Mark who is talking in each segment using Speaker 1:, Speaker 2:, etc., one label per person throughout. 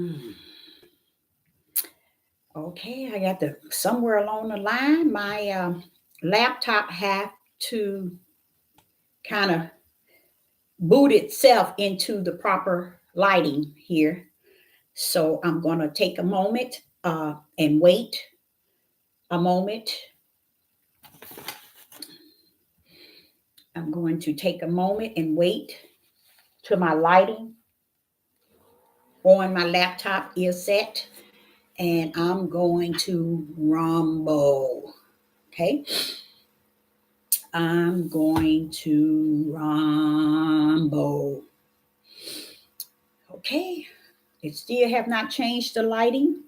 Speaker 1: Hmm. Okay, I got the somewhere along the line, my laptop have to kind of boot itself into the proper lighting here. So I'm going to take a moment and wait a moment. I'm going to take a moment and wait till my lighting on my laptop is set. And I'm going to rumble. Okay. I'm going to rumble. Okay. It still have not changed the lighting.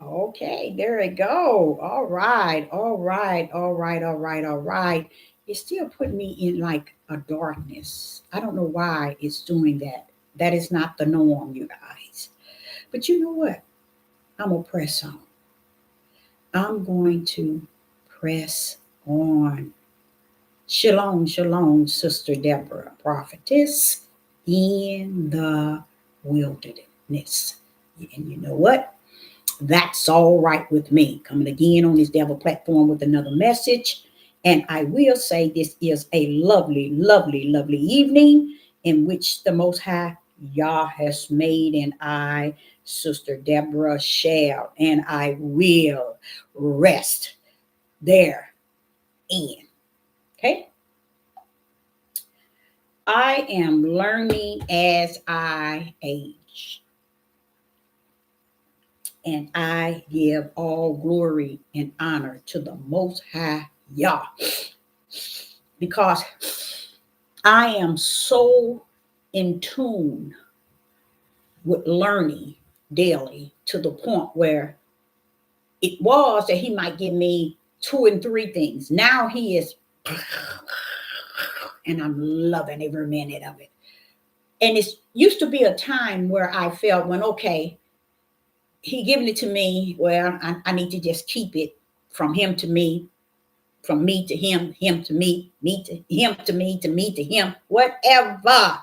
Speaker 1: Okay, there we go. All right, all right, all right, all right, all right. It's still putting me in like a darkness. I don't know why it's doing that. That is not the norm, you guys. But you know what? I'm going to press on. I'm going to press on. Shalom, shalom, Sister Deborah, prophetess in the wilderness. And you know what? That's all right with me. Coming again on this devil platform with another message. And I will say this is a lovely, lovely, lovely evening in which the Most High Yah has made, and I, Sister Deborah, shall and I will rest there in. Okay? I am learning as I age. And I give all glory and honor to the Most High Yah. Because I am so in tune with learning daily to the point where it was that he might give me 2 and 3 things. Now he is, and I'm loving every minute of it. And it used to be a time where I felt when, okay, he giving it to me, well, I need to just keep it from him to me, from me to him to me to him to me to him, whatever.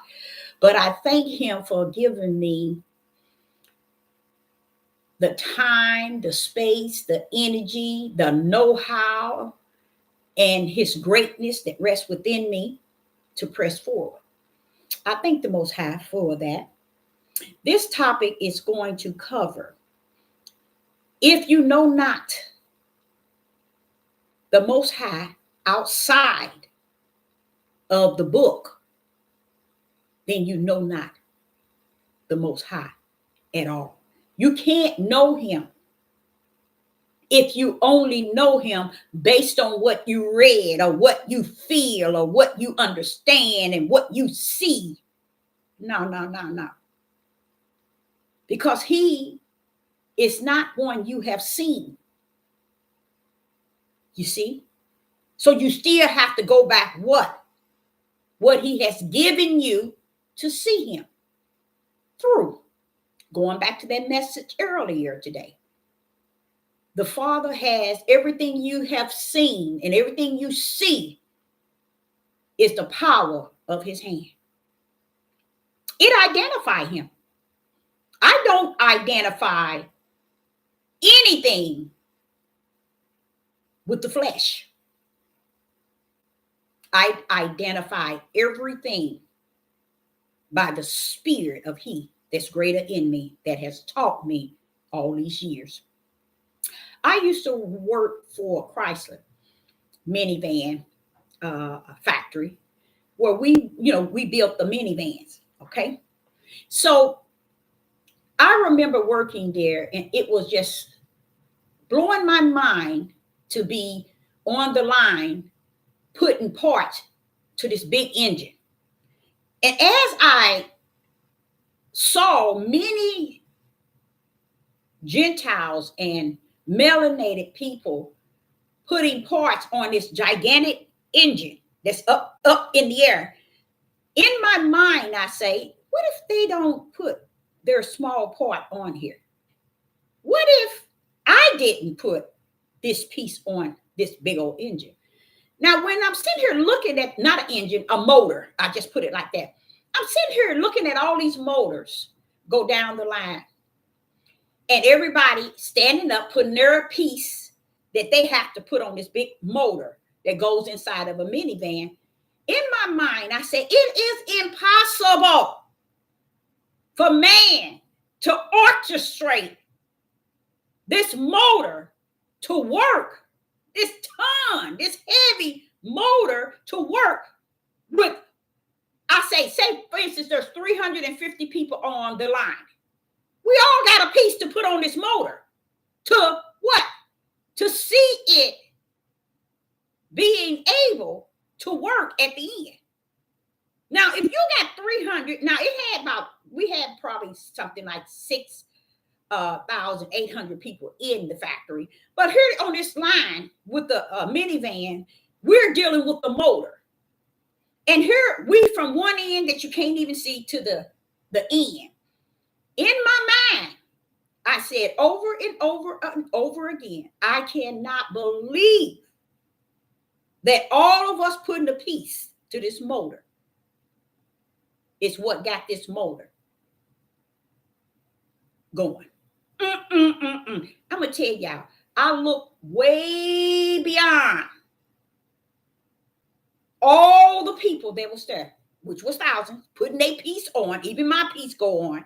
Speaker 1: But I thank him for giving me the time, the space, the energy, the know-how, and his greatness that rests within me to press forward. I thank the Most High for that. This topic is going to cover, if you know not the Most High outside of the book, then you know not the Most High at all. You can't know him if you only know him based on what you read or what you feel or what you understand and what you see. No, no, no, no. Because he is not one you have seen. You see? So you still have to go back what he has given you to see him through. Going back to that message earlier today. The Father has everything you have seen, and everything you see is the power of his hand. It identifies him. I don't identify anything with the flesh. I identify everything by the spirit of he that's greater in me, that has taught me all these years. I used to work for Chrysler minivan factory where we built the minivans. Okay. So I remember working there, and it was just blowing my mind to be on the line putting parts to this big engine. And as I saw many Gentiles and melanated people putting parts on this gigantic engine that's up in the air, in my mind, I say, what if they don't put their small part on here? What if I didn't put this piece on this big old engine? Now, when I'm sitting here looking at not an engine, a motor, I just put it like that. I'm sitting here looking at all these motors go down the line, and everybody standing up, putting their piece that they have to put on this big motor that goes inside of a minivan. In my mind, I said, it is impossible for man to orchestrate this motor to work, this heavy motor to work with, say, for instance, there's 350 people on the line. We all got a piece to put on this motor to what? To see it being able to work at the end. Now, if you got 300, now we had probably something like 6,800 people in the factory. But here on this line with the minivan, we're dealing with the motor. And here we from one end that you can't even see to the end. In my mind, I said over and over and over again, I cannot believe that all of us putting a piece to this motor is what got this motor going. I'm going to tell y'all, I look way beyond all the people that was there, which was thousands, putting their piece on, even my piece go on,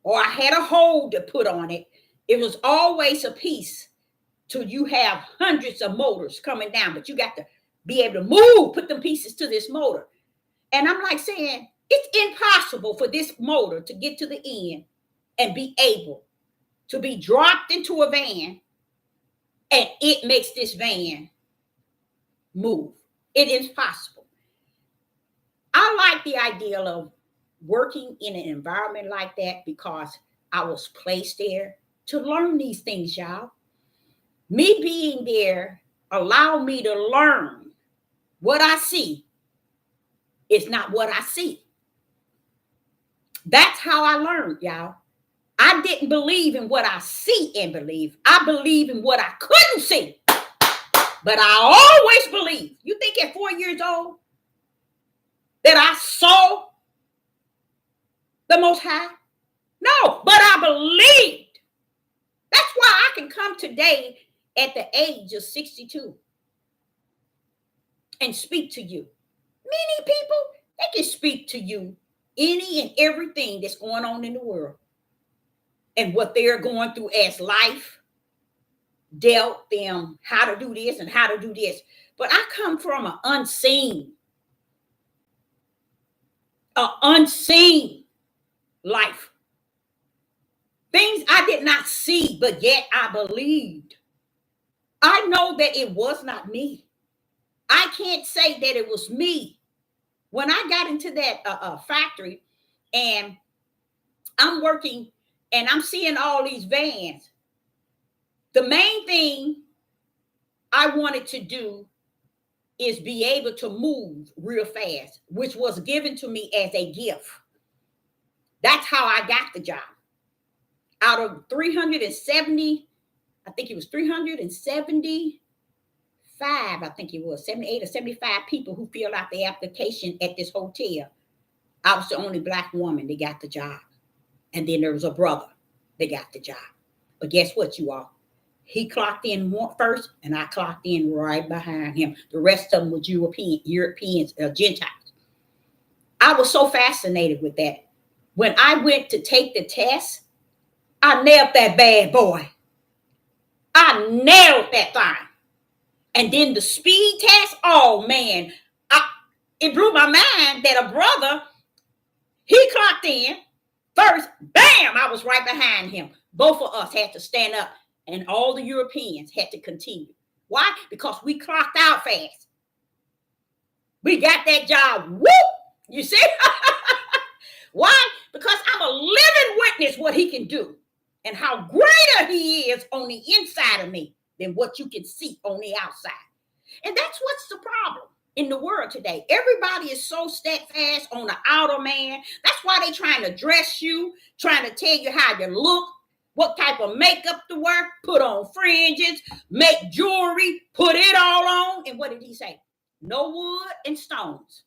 Speaker 1: or I had a hold to put on it. It was always a piece till you have hundreds of motors coming down, but you got to be able to move, put them pieces to this motor. And I'm like saying, it's impossible for this motor to get to the end and be able to be dropped into a van, and it makes this van move. It is possible. I like the idea of working in an environment like that because I was placed there to learn these things, y'all. Me being there allowed me to learn what I see is not what I see. That's how I learned, y'all. I didn't believe in what I see and believe. I believe in what I couldn't see. But I always believed. You think at 4 years old that I saw the Most High? No, but I believed. That's why I can come today at the age of 62 and speak to you. Many people, they can speak to you any and everything that's going on in the world and what they're going through as life dealt them how to do this and how to do this. But I come from an unseen life. Things I did not see, but yet I believed. I know that it was not me. I can't say that it was me. When I got into that factory and I'm working and I'm seeing all these vans, the main thing I wanted to do is be able to move real fast, which was given to me as a gift. That's how I got the job. Out of 370, I think it was 375, I think it was 78 or 75 people who filled out the application at this hotel. I was the only Black woman that got the job. And then there was a brother that got the job. But guess what, you all? He clocked in first, and I clocked in right behind him. The rest of them was Europeans, Gentiles. I was so fascinated with that. When I went to take the test, I nailed that bad boy. I nailed that thing. And then the speed test, oh man, it blew my mind that a brother, he clocked in first, bam, I was right behind him. Both of us had to stand up, and all the Europeans had to continue. Why? Because we clocked out fast. We got that job. Whoop! You see? Why? Because I'm a living witness what he can do and how greater he is on the inside of me than what you can see on the outside. And that's what's the problem in the world today. Everybody is so steadfast on the outer man. That's why they trying to dress you, trying to tell you how you look, what type of makeup to wear, put on fringes, make jewelry, put it all on. And what did he say? No wood and stones.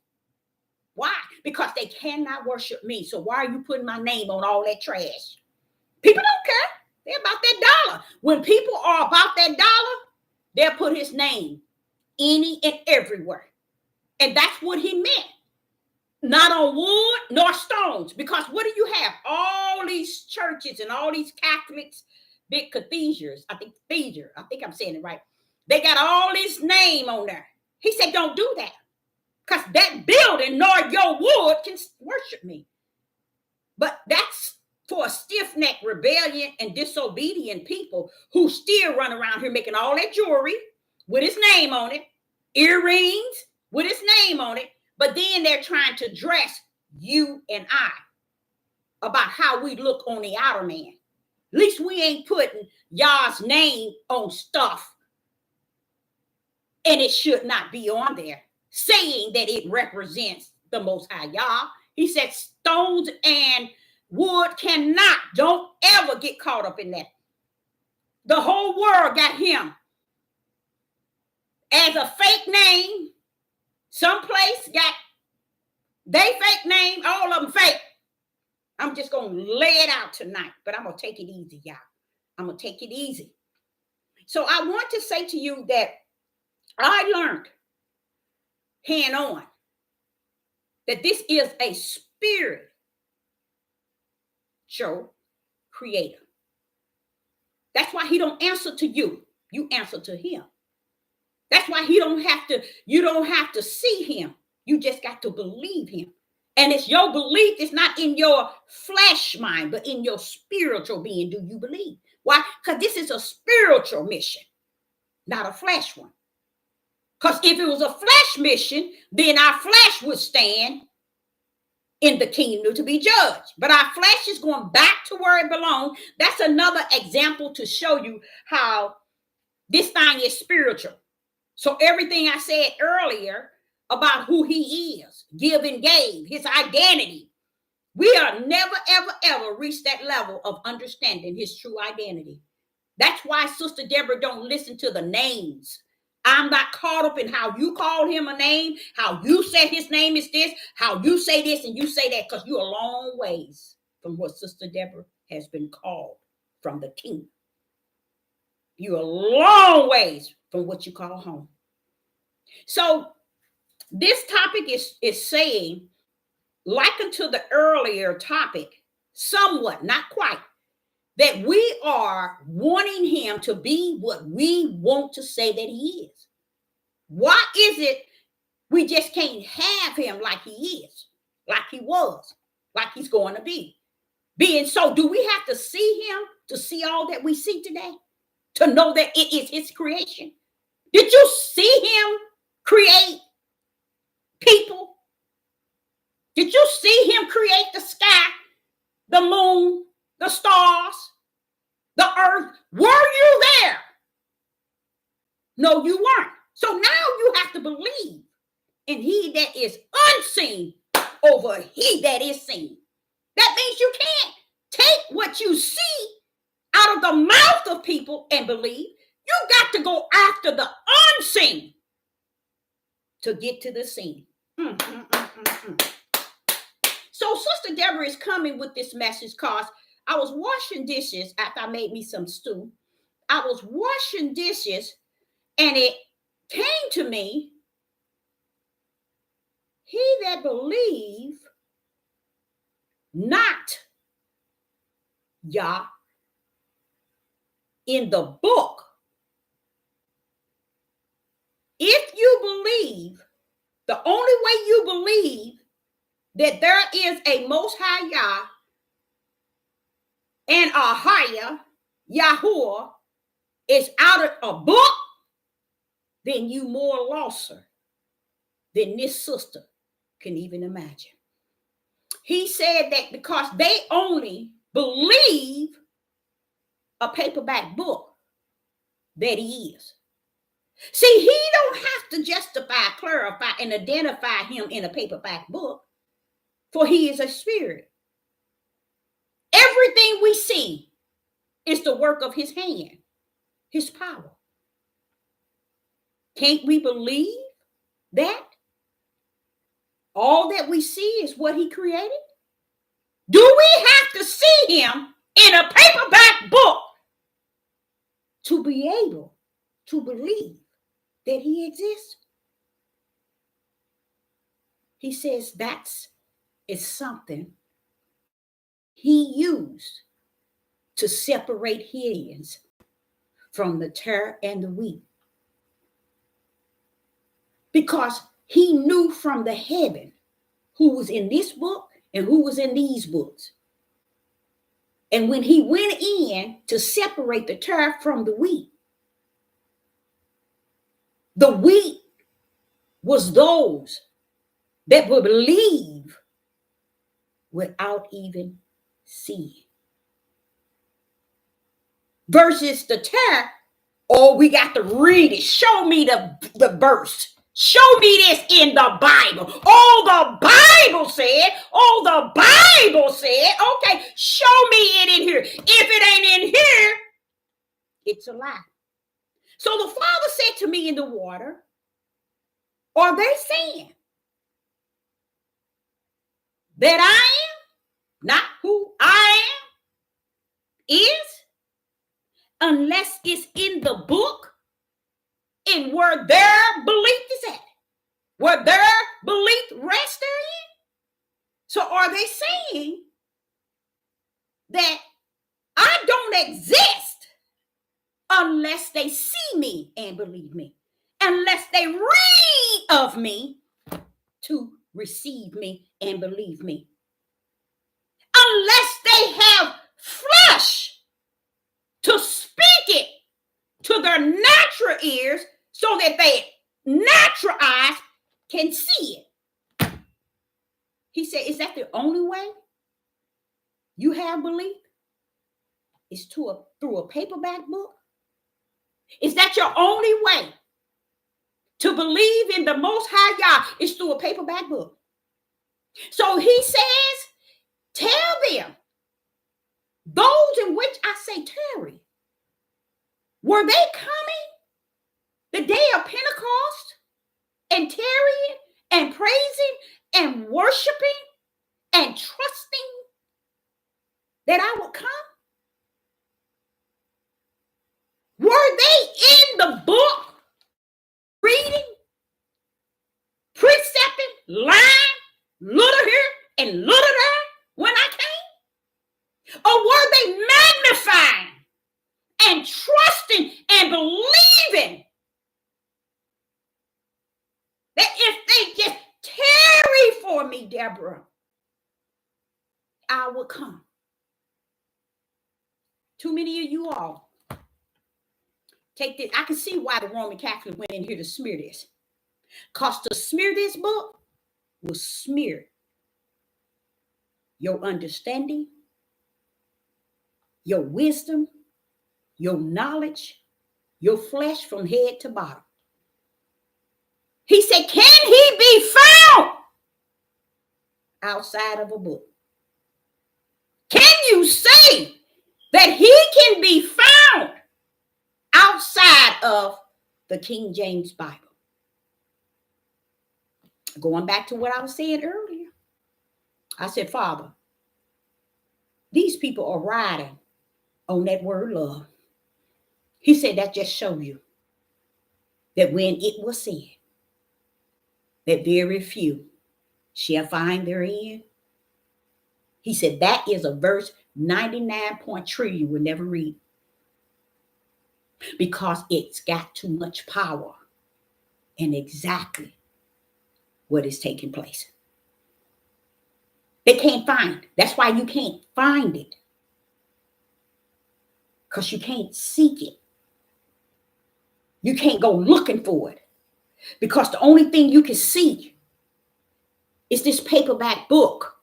Speaker 1: Why? Because they cannot worship me. So why are you putting my name on all that trash? People don't care. They're about that dollar. When people are about that dollar, they'll put his name any and everywhere. And that's what he meant. Not on wood nor stones. Because what do you have? All these churches and all these Catholics, big cathedrals. I think I'm saying it right. They got all this name on there. He said, don't do that. Because that building nor your wood can worship me. But that's for a stiff-necked rebellion and disobedient people who still run around here making all that jewelry with his name on it, earrings with his name on it, but then they're trying to dress you and I about how we look on the outer man. At least we ain't putting y'all's name on stuff, and it should not be on there, saying that it represents the Most High Yah. He said stones and wood cannot. Don't ever get caught up in that. The whole world got him as a fake name. Someplace got they fake name, all of them fake. I'm just going to lay it out tonight, but I'm going to take it easy, y'all. I'm going to take it easy. So I want to say to you that I learned hand on that this is a spiritual creator. That's why he don't answer to you. You answer to him. That's why you don't have to see him. You just got to believe him. And it's your belief. It's not in your flesh mind, but in your spiritual being. Do you believe? Why? Because this is a spiritual mission, not a flesh one. Because if it was a flesh mission, then our flesh would stand in the kingdom to be judged. But our flesh is going back to where it belongs. That's another example to show you how this thing is spiritual. So everything I said earlier about who he is, give and gave, his identity, we are never, ever, ever reach that level of understanding his true identity. That's why Sister Deborah don't listen to the names. I'm not caught up in how you call him a name, how you say his name is this, how you say this and you say that, because you're a long ways from what Sister Deborah has been called from the kingdom. You're a long ways from what you call home. So this topic is saying, likened to the earlier topic, somewhat, not quite, that we are wanting him to be what we want to say that he is. Why is it we just can't have him like he is, like he was, like he's going to be? Being so, do we have to see him to see all that we see today? To know that it is his creation? Did you see him create people? Did you see him create the sky, the moon, the stars, the earth? Were you there? No, you weren't. So now you have to believe in he that is unseen over he that is seen. That means you can't take what you see out of the mouth of people and believe. You got to go after the unseen to get to the scene. So Sister Deborah is coming with this message because I was washing dishes after I made me some stew. I was washing dishes and it came to me, he that believe not Yah in the book. If you believe, the only way you believe that there is a Most High Yah and a higher Yahuwah is out of a book, then you more losser than this sister can even imagine. He said that because they only believe a paperback book that he is. See, he don't have to justify, clarify, and identify him in a paperback book, for he is a spirit. Everything we see is the work of his hand, his power. Can't we believe that? All all that we see is what he created? Do we have to see him in a paperback book to be able to believe that he exists? He says is something he used to separate his from the tare and the wheat. Because he knew from the heaven who was in this book and who was in these books. And when he went in to separate the tare from the wheat was those that would believe without even seeing. Versus the tare, oh, we got to read it. Show me the verse. Show me this in the Bible. Oh, the Bible said. Oh, the Bible said. Okay, show me it in here. If it ain't in here, it's a lie. So the Father said to me in the water, are they saying that I am not who I am is, unless it's in the book and where their belief is at, where their belief rests therein? So are they saying that I don't exist unless they see me and believe me, unless they read of me to receive me and believe me, unless they have flesh to speak it to their natural ears so that their natural eyes can see it? He said, is that the only way you have belief? Is through a paperback book? Is that your only way to believe in the Most High God? Is through a paperback book. So he says, tell them, those in which I say tarry, were they coming the day of Pentecost and tarrying and praising and worshiping and trusting that I would come? Were they in the book reading, precepting, lying, little here and little there when I came? Or were they magnifying and trusting and believing that if they just tarry for me, Deborah, I will come? Too many of you all take this. I can see why the Roman Catholic went in here to smear this. Because to smear this book will smear your understanding, your wisdom, your knowledge, your flesh from head to bottom. He said, can he be found outside of a book? Can you say that he can be found outside of the King James Bible? Going back to what I was saying earlier, I said, Father, these people are riding on that word love. He said, that just shows you that when it was said that very few shall find their end, he said that is a verse 99.3 you will never read, because it's got too much power and exactly what is taking place. They can't find. That's why you can't find it, because you can't seek it. You can't go looking for it, because the only thing you can see is this paperback book.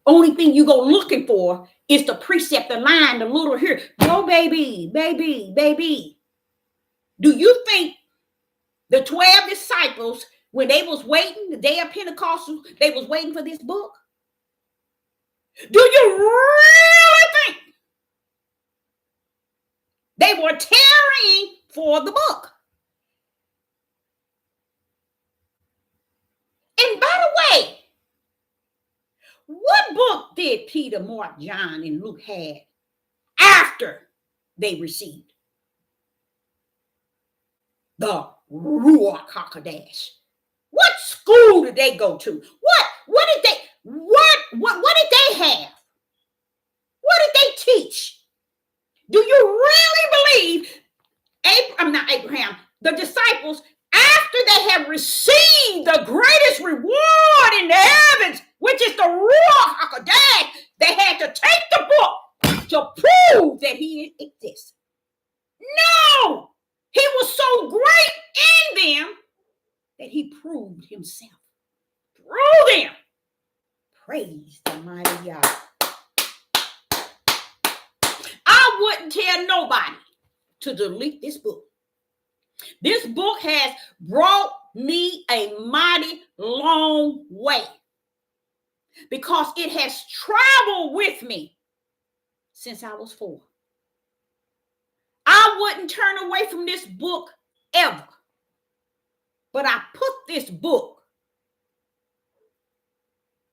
Speaker 1: Only thing you go looking for is the precept, the line, the little here. Yo, baby, baby, baby. Do you think the 12 disciples, when they was waiting, the day of Pentecost, they was waiting for this book? Do you really think they were tarrying for the book? And by the way, the book did Peter, Mark, John, and Luke had after they received the Ruach HaKodesh? What school did they go to? What did they have? What did they teach? Do you really believe the disciples, after they have received the greatest reward in the heavens, which is the Ruach HaKodesh, they had to take the book to prove that he exists? No! He was so great in them that he proved himself through them. Praise the mighty God. I wouldn't tell nobody to delete this book. This book has brought me a mighty long way because it has traveled with me since I was 4. I wouldn't turn away from this book ever, but I put this book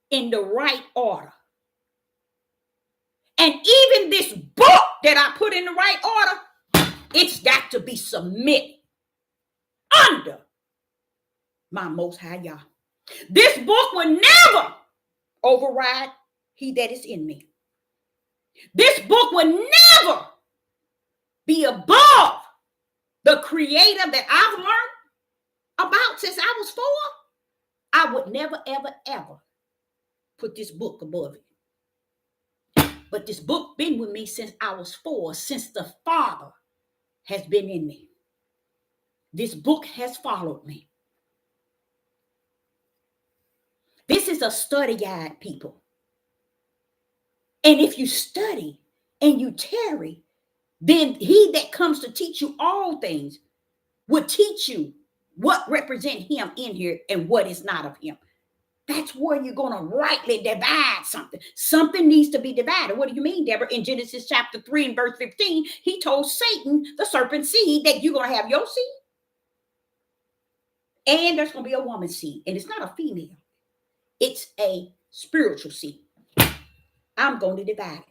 Speaker 1: in the right order. And even this book that I put in the right order, it's got to be submitted under my Most High Yah. This book will never override he that is in me. This book will never be above the creator that I've learned about since I was 4. I would never, ever, ever put this book above it. But this book been with me since I was 4, since the Father has been in me. This book has followed me. This is a study guide, people. And if you study and you tarry, then he that comes to teach you all things will teach you what represent him in here and what is not of him. That's where you're going to rightly divide something. Something needs to be divided. What do you mean, Deborah? In Genesis chapter 3 and verse 15, he told Satan, the serpent seed, that you're going to have your seed. And there's going to be a woman's seed. And it's not a female. It's a spiritual seed. I'm going to divide it.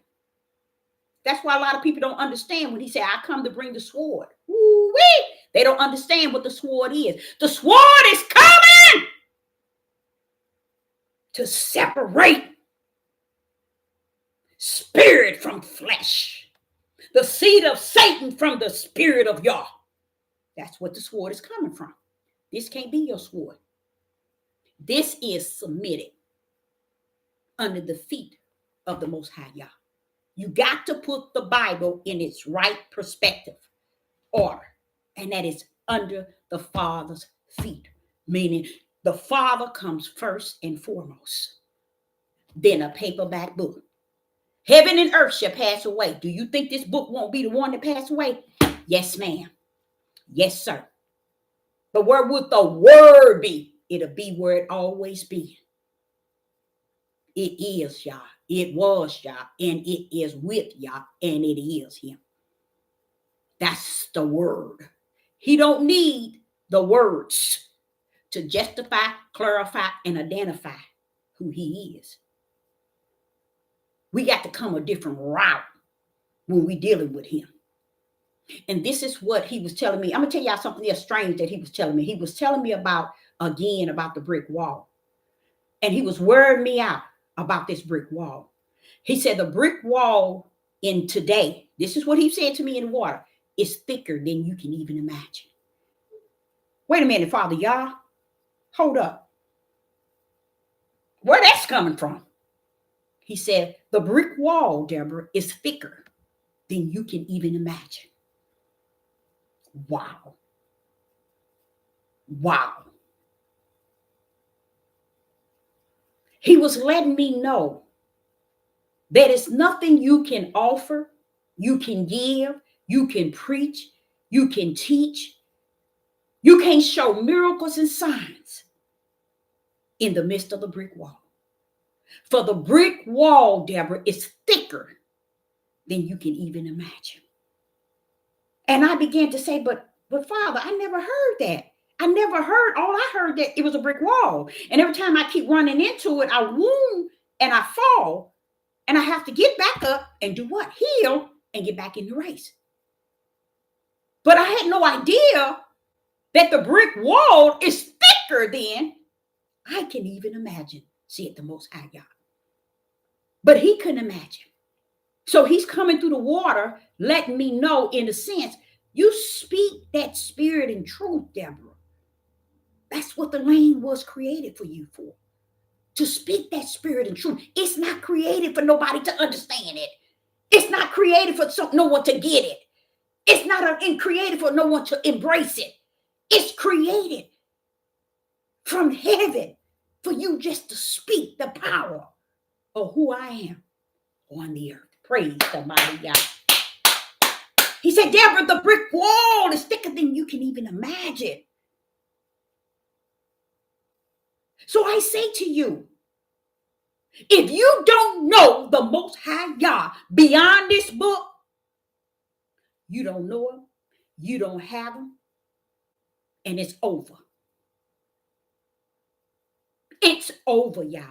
Speaker 1: That's why a lot of people don't understand when he said, I come to bring the sword. Woo-wee! They don't understand what the sword is. The sword is coming to separate spirit from flesh, the seed of Satan from the spirit of Yah. That's what the sword is coming from. This can't be your sword. This is submitted under the feet of the Most High Yah. You got to put the Bible in its right perspective order, and that is under the Father's feet, meaning the Father comes first and foremost, then a paperback book. Heaven and earth shall pass away. Do you think this book won't be the one that pass away? Yes, ma'am. Yes, sir. But where would the word be? It'll be where it always be. It is Yah. It was Yah. And it is with Yah. And it is him. That's the word. He don't need the words to justify, clarify, and identify who he is. We got to come a different route when we dealing with him. And this is what he was telling me. I'm going to tell y'all something else strange that he was telling me. He was telling me about the brick wall. And he was wearing me out about this brick wall. He said the brick wall in today, this is what he said to me in the water, is thicker than you can even imagine. Wait a minute, Father Yah. Hold up. Where that's coming from? He said, the brick wall, Deborah, is thicker than you can even imagine. Wow. Wow. He was letting me know that it's nothing you can offer, you can give, you can preach, you can teach. You can't show miracles and signs in the midst of the brick wall. For the brick wall, Deborah, is thicker than you can even imagine. And I began to say, but Father, I never heard that. I never heard, all I heard that it was a brick wall. And every time I keep running into it, I wound and I fall, and I have to get back up and do what? Heal and get back in the race. But I had no idea that the brick wall is thicker than I can even imagine, said the Most High God. But he couldn't imagine. So he's coming through the water, letting me know, in a sense, you speak that spirit and truth, Deborah. That's what the lane was created for you for. To speak that spirit and truth. It's not created for nobody to understand it. It's not created for no one to get it. It's not created for no one to embrace it. It's created from heaven for you just to speak the power of who I am on the earth. Praise the mighty God. He said, Deborah, the brick wall is thicker than you can even imagine. So I say to you, if you don't know the Most High God beyond this book, you don't know him, you don't have him, and it's over. It's over, y'all.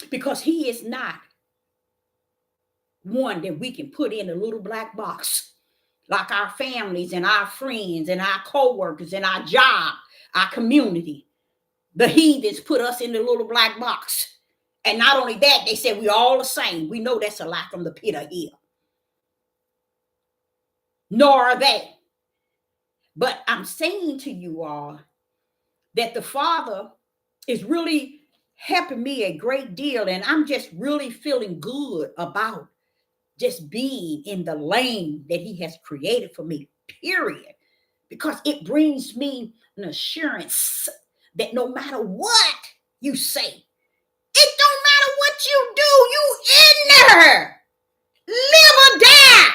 Speaker 1: Because he is not one that we can put in a little black box like our families and our friends and our co-workers and our job, our community. The heathens put us in the little black box. And not only that, they said we're all the same. We know that's a lie from the pit of hell. Nor are they. But I'm saying to you all that the Father is really helping me a great deal. And I'm just really feeling good about just being in the lane that he has created for me, period. Because it brings me an assurance that no matter what you say, it don't matter what you do, you in there. Live or die.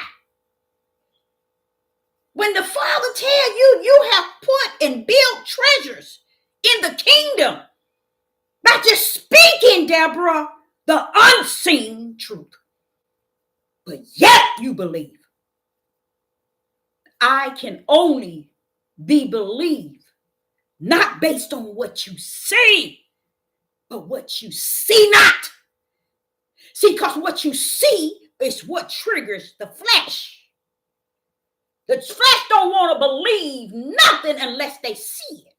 Speaker 1: When the Father tells you, you have put and built treasures in the kingdom by just speaking, Deborah, the unseen truth. But yet you believe. I can only be believed not based on what you say, but what you see not. See, because what you see is what triggers the flesh. The flesh don't want to believe nothing unless they see it,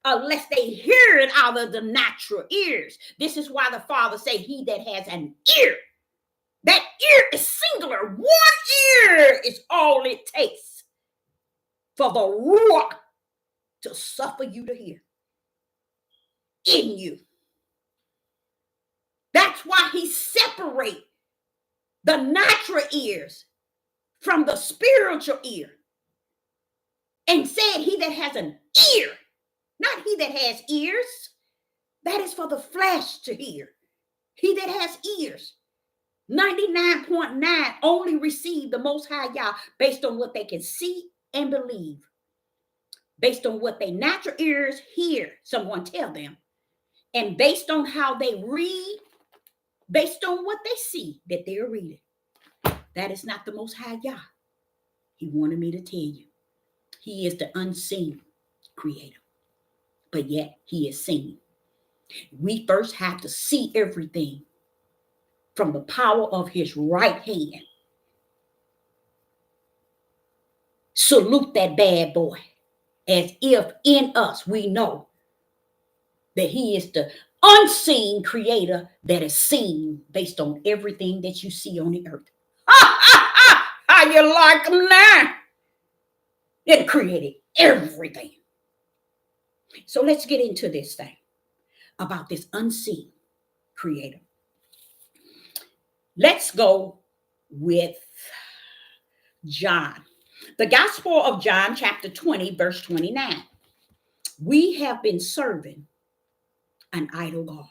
Speaker 1: unless they hear it out of the natural ears. This is why the Father say, he that has an ear, that ear is singular. One ear is all it takes for the Ruach to suffer you to hear in you. That's why he separates the natural ears from the spiritual ear and said, he that has an ear, not he that has ears, that is for the flesh to hear. He that has ears, 99.9 only receive the Most High Yah based on what they can see and believe, based on what their natural ears hear someone tell them, and based on how they read, based on what they see that they're reading. That is not the Most High Yah. He wanted me to tell you. He is the unseen creator, but yet he is seen. We first have to see everything from the power of his right hand. Salute that bad boy as if in us we know that he is the unseen creator that is seen based on everything that you see on the earth. How you like him now? It created everything. So let's get into this thing about this unseen creator. Let's go with John. The Gospel of John, chapter 20, verse 29. We have been serving an idol God.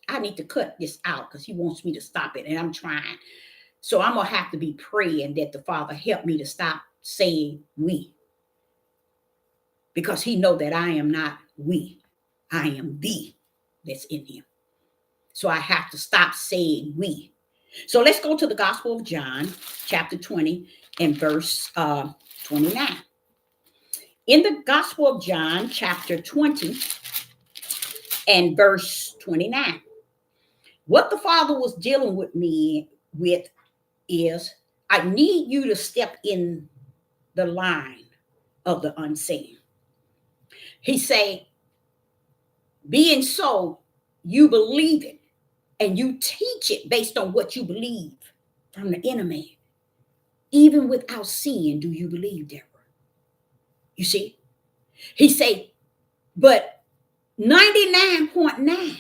Speaker 1: I need to cut this out because he wants me to stop it, and I'm trying. So I'm going to have to be praying that the Father help me to stop saying we. Because he know that I am not we. I am the that's in him. So I have to stop saying we. So let's go to the Gospel of John, chapter 20 and verse 29. In the Gospel of John, chapter 20 And verse 29. What the Father was dealing with me with is, I need you to step in the line of the unseen. He say, being so, you believe it and you teach it based on what you believe from the inner man. Even without seeing, do you believe, Deborah? You see? He say, but 99.9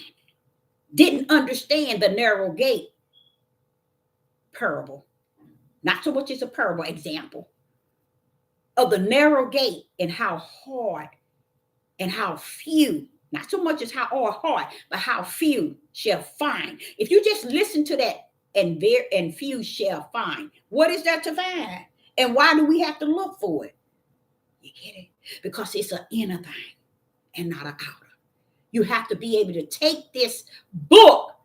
Speaker 1: didn't understand the narrow gate parable. Not so much as a parable example of the narrow gate and how hard and how few, not so much as how all hard, but how few shall find. If you just listen to that, and few shall find, what is that to find? And why do we have to look for it? You get it? Because it's an inner thing and not an outer. You have to be able to take this book,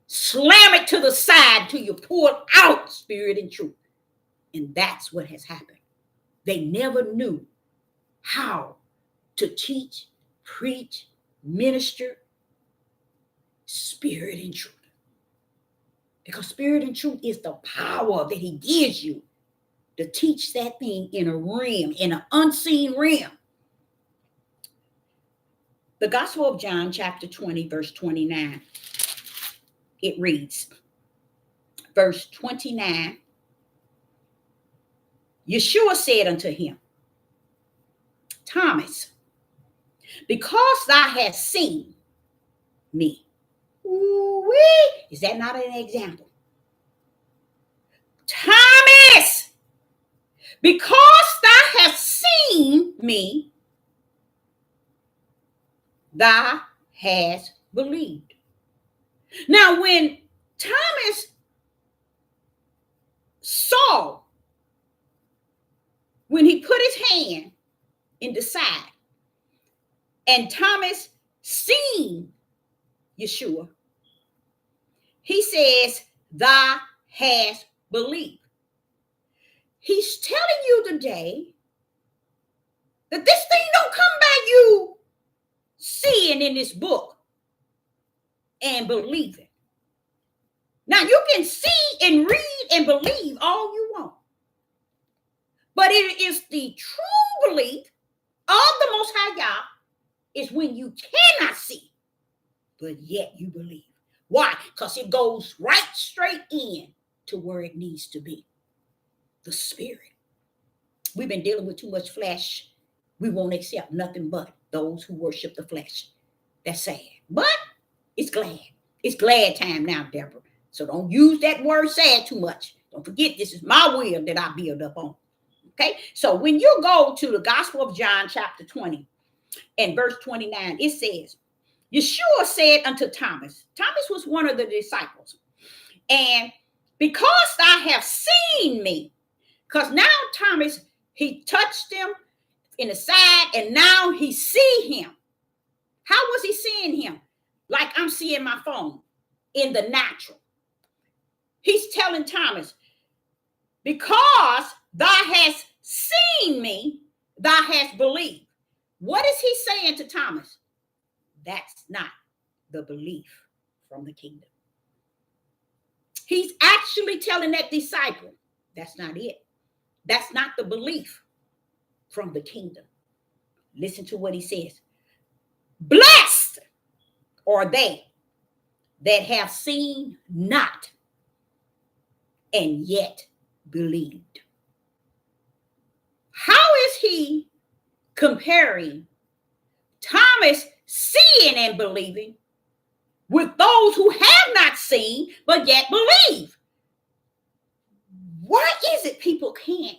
Speaker 1: slam it to the side till you pull it out, spirit and truth. And that's what has happened. They never knew how to teach, preach, minister spirit and truth. Because spirit and truth is the power that he gives you to teach that thing in a realm, in an unseen realm. The Gospel of John, chapter 20, verse 29, it reads, verse 29, Yeshua said unto him, Thomas, because thou hast seen me. Ooh-wee. Is that not an example? Thomas, because thou hast seen me, thou hast believed. Now, when Thomas saw, when he put his hand in the side, and Thomas seen Yeshua, he says, thou hast believed. He's telling you today that this thing don't come by you seeing in this book and believing. Now, you can see and read and believe all you want, but it is the true belief of the Most High God is when you cannot see, but yet you believe. Why? Because it goes right straight in to where it needs to be. The spirit. We've been dealing with too much flesh. We won't accept nothing but those who worship the flesh. That's sad. But it's glad. It's glad time now, Deborah. So don't use that word sad too much. Don't forget, this is my will that I build up on. Okay? So when you go to the Gospel of John, chapter 20, and verse 29, it says, Yeshua said unto Thomas, Thomas was one of the disciples, and because thou have seen me, because now Thomas, he touched him in the side, and now he see him. How was he seeing him? Like I'm seeing my phone in the natural. He's telling Thomas, because thou hast seen me, thou hast believed. What is he saying to Thomas? That's not the belief from the kingdom. He's actually telling that disciple, that's not it. That's not the belief from the kingdom. Listen to what he says. Blessed are they that have seen not and yet believed. How is he comparing Thomas seeing and believing with those who have not seen but yet believe? Why is it people can't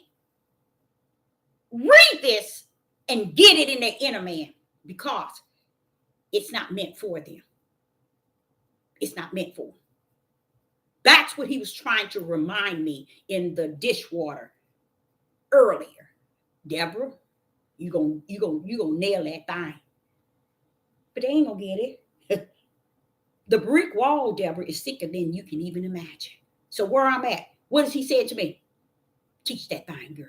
Speaker 1: read this and get it in their inner man? Because it's not meant for them. It's not meant for them. That's what he was trying to remind me in the dishwater earlier. Deborah, you gonna nail that thing. But they ain't gonna get it. The brick wall, Deborah, is thicker than you can even imagine. So where I'm at, what has he said to me? Teach that thing, girl.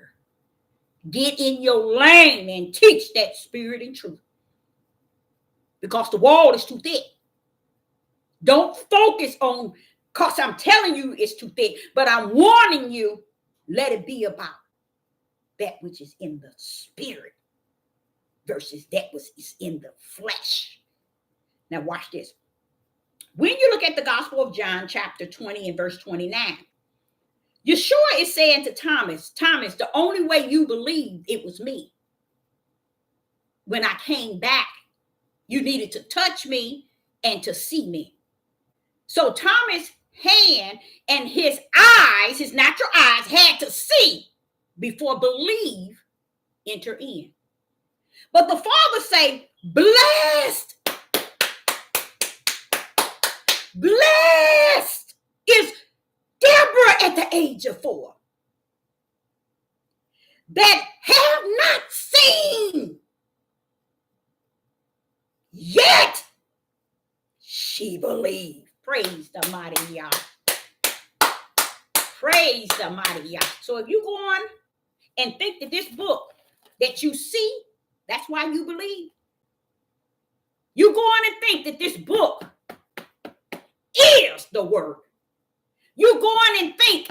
Speaker 1: Get in your lane and teach that spirit and truth. because the wall is too thick. Don't focus on, because I'm telling you it's too thick, but I'm warning you, let it be about that which is in the spirit versus that which is in the flesh. Now watch this. When you look at the Gospel of John, chapter 20 and verse 29, Yeshua is saying to Thomas, Thomas, the only way you believed it was me. When I came back, you needed to touch me and to see me. So Thomas' hand and his eyes, his natural eyes, had to see before believe enter in. But the Father say, blessed is Deborah at the age of 4 that have not seen, yet she believed. Praise the mighty Yah. Praise the mighty Yah. So if you go on and think that this book that you see, that's why you believe. You go on and think that this book is the word. You go on and think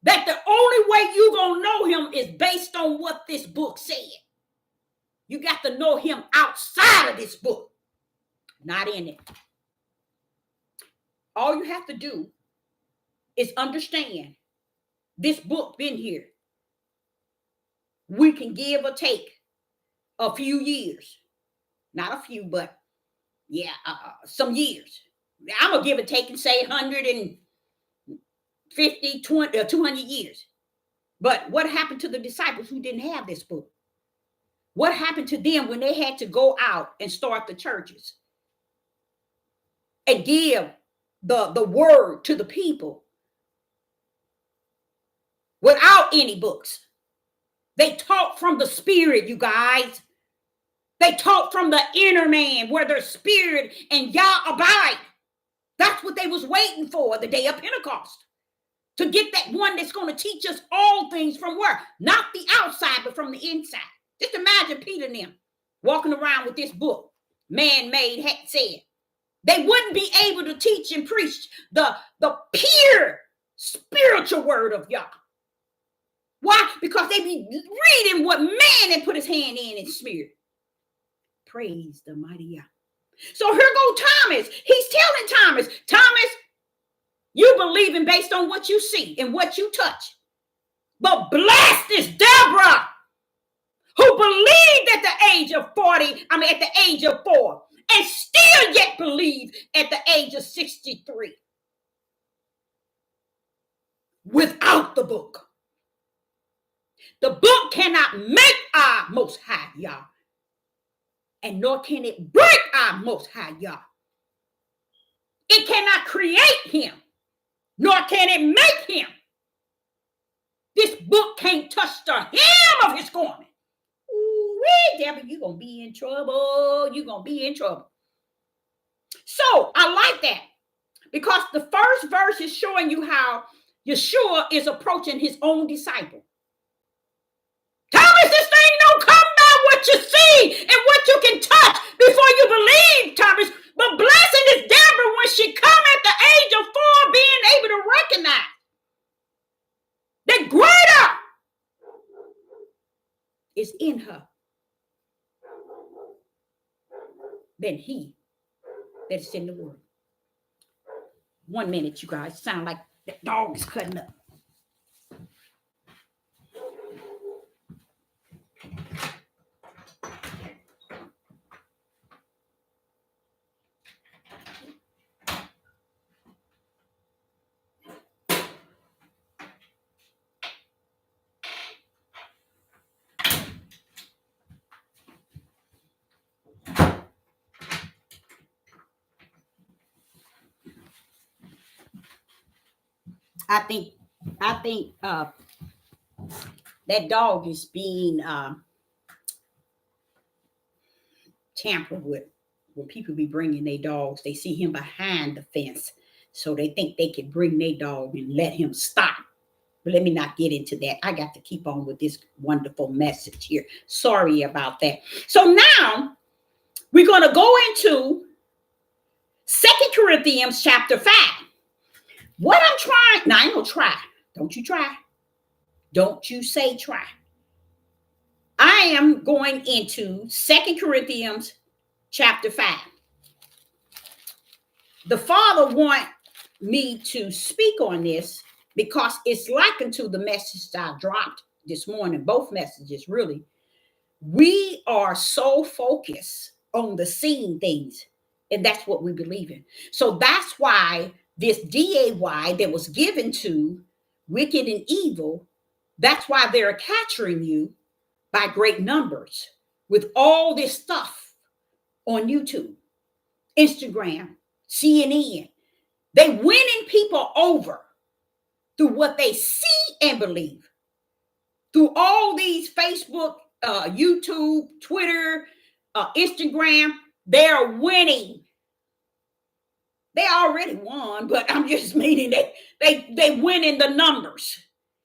Speaker 1: that the only way you gonna know him is based on what this book said. You got to know him outside of this book, not in it. All you have to do is understand this book been here. We can give or take a few years. Not a few, but yeah, some years. I'm going to give or take and say 150, 20, 200 years. But what happened to the disciples who didn't have this book? What happened to them when they had to go out and start the churches and give the word to the people without any books? They taught from the spirit, you guys. They taught from the inner man where their spirit and Yah abide. That's what they was waiting for the day of Pentecost. To get that one that's going to teach us all things from where? Not the outside, but from the inside. Just imagine Peter and them walking around with this book, man-made, had said. They wouldn't be able to teach and preach the pure spiritual word of Yah. Why? Because they be reading what man had put his hand in and smeared. Praise the mighty Yah. So here go Thomas. He's telling Thomas, you believing based on what you see and what you touch. But blessed is Deborah, who believed at the age of 4, and still yet believed at the age of 63. Without the book. The book cannot make our Most High Yah. And nor can it break our Most High Yah. It cannot create him, nor can it make him. This book can't touch the hem of his garment. Ooh, Deborah, you're going to be in trouble. You're going to be in trouble. So I like that because the first verse is showing you how Yeshua is approaching his own disciple. Thomas, this thing don't come by what you see and what you can touch before you believe, Thomas. But blessed is Deborah when she come at the age of 4 being able to recognize that greater is in her than he that is in the world. 1 minute, you guys. Sound like that dog is cutting up. I think that dog is being tampered with. When people be bringing their dogs, they see him behind the fence, so they think they can bring their dog and let him stop. But let me not get into that. I got to keep on with this wonderful message here. Sorry about that. So now We're going to go into 2 Corinthians chapter 5. What I'm trying, now I ain't gonna try. Don't you try. Don't you say try. I am going into 2 Corinthians chapter 5. The Father wants me to speak on this because it's likened to the message I dropped this morning, both messages really. We are so focused on the seen things, and that's what we believe in. So that's why this DAY that was given to wicked and evil, that's why they're capturing you by great numbers with all this stuff on YouTube, Instagram, CNN. They winning people over through what they see and believe. Through all these Facebook, YouTube, Twitter, Instagram, they're winning. They already won, but I'm just meaning that they win in the numbers.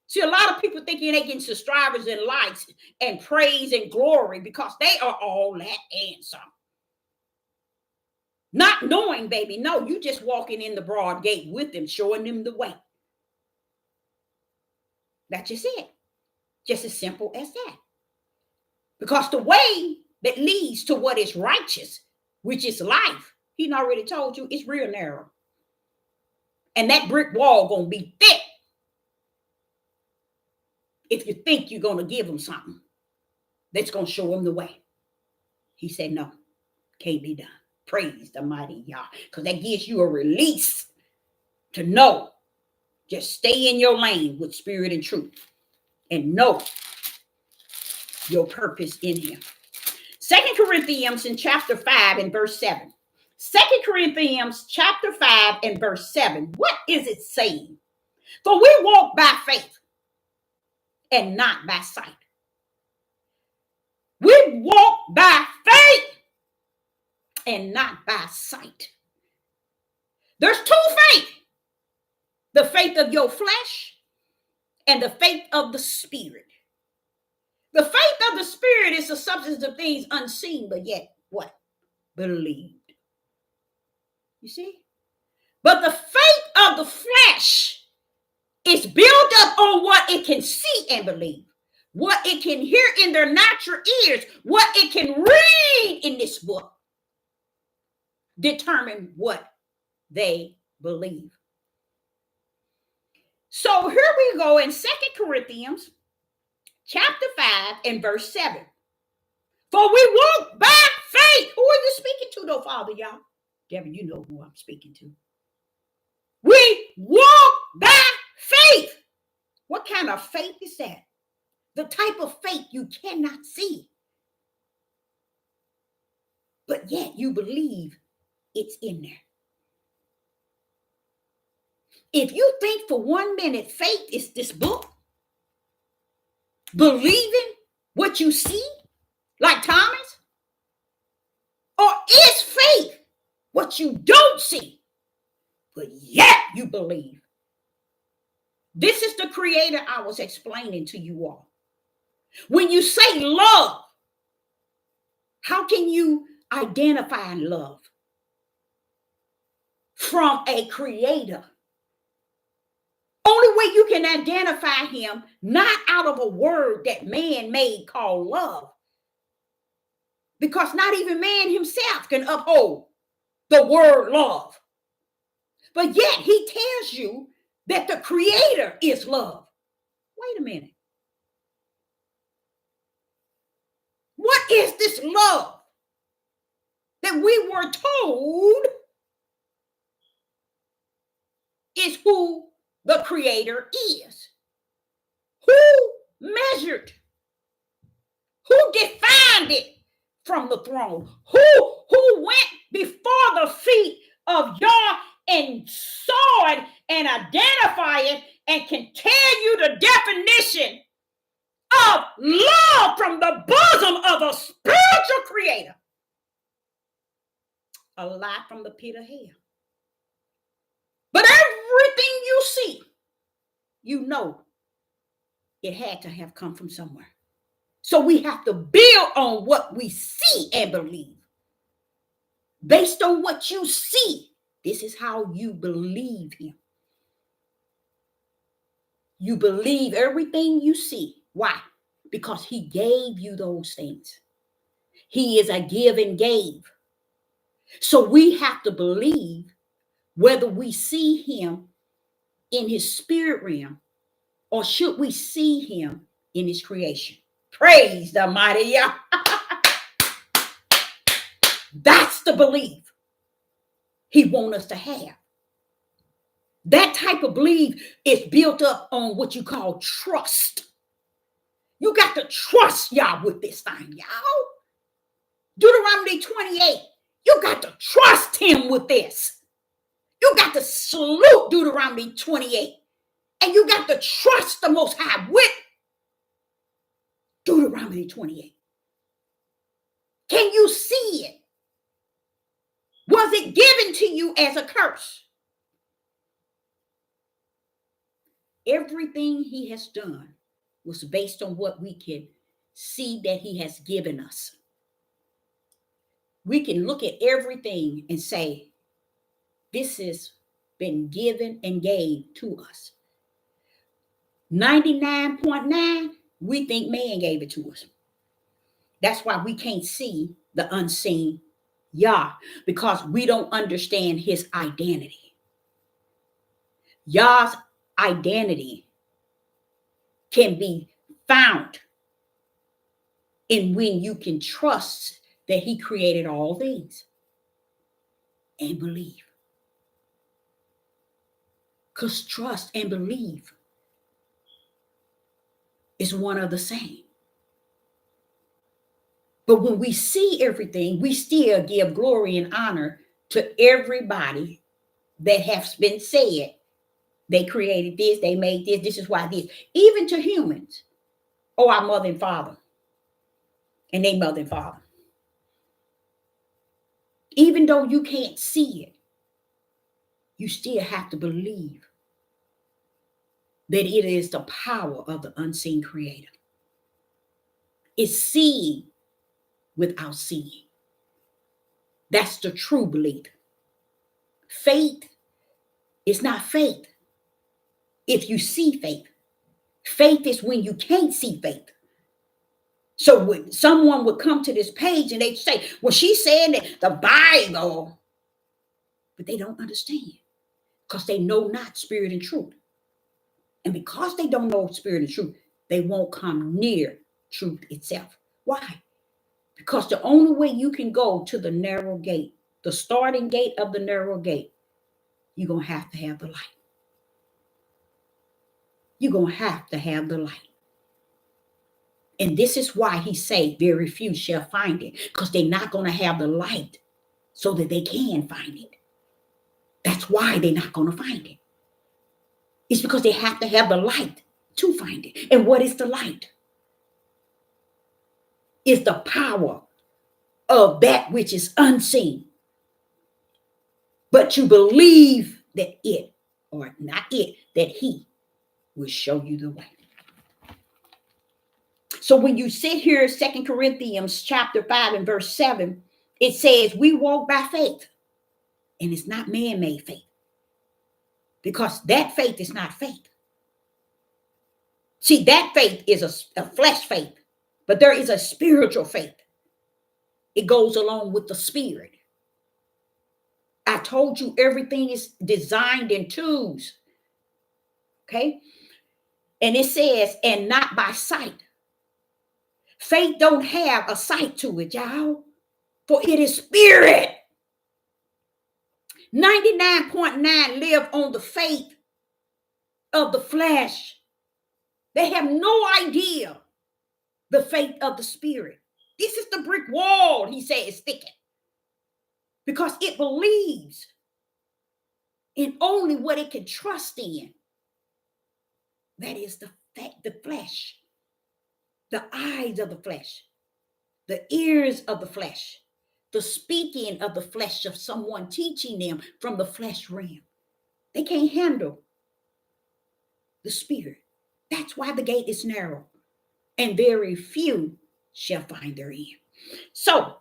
Speaker 1: See, a lot of people thinking they getting subscribers and likes and praise and glory because they are all that and some. Not knowing, baby, no, you just walking in the broad gate with them, showing them the way. That's just it. Just as simple as that. Because the way that leads to what is righteous, which is life, he already told you, it's real narrow. And that brick wall gonna be thick if you think you're gonna give them something that's gonna show them the way. He said, no, can't be done. Praise the mighty Yah, because that gives you a release to know. Just stay in your lane with spirit and truth and know your purpose in him. 2 Corinthians in chapter 5 and verse 7. 2 Corinthians chapter 5 and verse 7. What is it saying? For we walk by faith and not by sight. We walk by faith and not by sight. There's two faiths. The faith of your flesh and the faith of the spirit. The faith of the spirit is the substance of things unseen, but yet what? Believed. You see? But the faith of the flesh is built up on what it can see and believe, what it can hear in their natural ears, what it can read in this book. Determine what they believe. So here we go in 2 Corinthians chapter 5 and verse 7. For we walk by faith. Who are you speaking to though, Father, y'all? Devin, you know who I'm speaking to. We walk by faith. What kind of faith is that? The type of faith you cannot see, but yet you believe it's in there. If you think for 1 minute faith is this book, believing what you see, like Thomas, or is faith what you don't see, but yet you believe? This is the creator I was explaining to you all. When you say love, how can you identify love from a creator? Only way you can identify him, not out of a word that man made called love, because not even man himself can uphold the word love. But yet he tells you that the creator is love. Wait a minute. What is this love that we were told is who the creator is? Who measured? Who defined it from the throne? Who went before the feet of Yah and saw it and identified it and can tell you the definition of love from the bosom of a spiritual creator? A lie from the pit of hell. But everything you see, you know it had to have come from somewhere. So we have to build on what we see and believe. based on what you see. This is how you believe him. You believe everything you see. Why? Because he gave you those things. He is a give and gave. So we have to believe whether we see him in his spirit realm or should we see him in his creation. Praise the mighty Yah. That's the belief he wants us to have. That type of belief is built up on what you call trust. You got to trust Yah with this thing, y'all. Deuteronomy 28. You got to trust him with this. You got to salute Deuteronomy 28. And you got to trust the Most High with Deuteronomy 28. Can you see it? Was it given to you as a curse? Everything he has done was based on what we can see that he has given us. We can look at everything and say, this has been given and gave to us. 99.9, we think man gave it to us. That's why we can't see the unseen Yah, because we don't understand his identity. Yah's identity can be found in when you can trust that he created all things and believe. Because trust and believe is one of the same. But when we see everything, we still give glory and honor to everybody that has been said. They created this, they made this, this is why this. Even to humans. Oh, our mother and father. And they mother and father. Even though you can't see it, you still have to believe that it is the power of the unseen creator. It's seeing without seeing. That's the true belief. Faith is not faith if you see faith. Faith is when you can't see faith. So when someone would come to this page and they'd say, well, she's saying that the Bible, but they don't understand because they know not spirit and truth. And because they don't know spirit and truth, they won't come near truth itself. Why? Because the only way you can go to the narrow gate, the starting gate of the narrow gate, you're going to have the light. You're going to have the light. And this is why he say very few shall find it, because they're not going to have the light so that they can find it. That's why they're not going to find it. It's because they have to have the light to find it. And what is the light? It's the power of that which is unseen. But you believe that it, or not it, that he will show you the way. So when you sit here, 2 Corinthians chapter 5 and verse 7, it says we walk by faith. And it's not man-made faith. Because that faith is not faith. See, that faith is a flesh faith. But there is a spiritual faith. It goes along with the spirit. I told you everything is designed in twos. Okay? And it says, and not by sight. Faith don't have a sight to it, y'all. For it is spirit. 99.9 live on the faith of the flesh. They have no idea the faith of the spirit. This is the brick wall, he said, is sticking. Because it believes in only what it can trust in. That is the flesh. The eyes of the flesh. The ears of the flesh. The speaking of the flesh of someone teaching them from the flesh realm. They can't handle the spirit. That's why the gate is narrow. And very few shall find therein. So,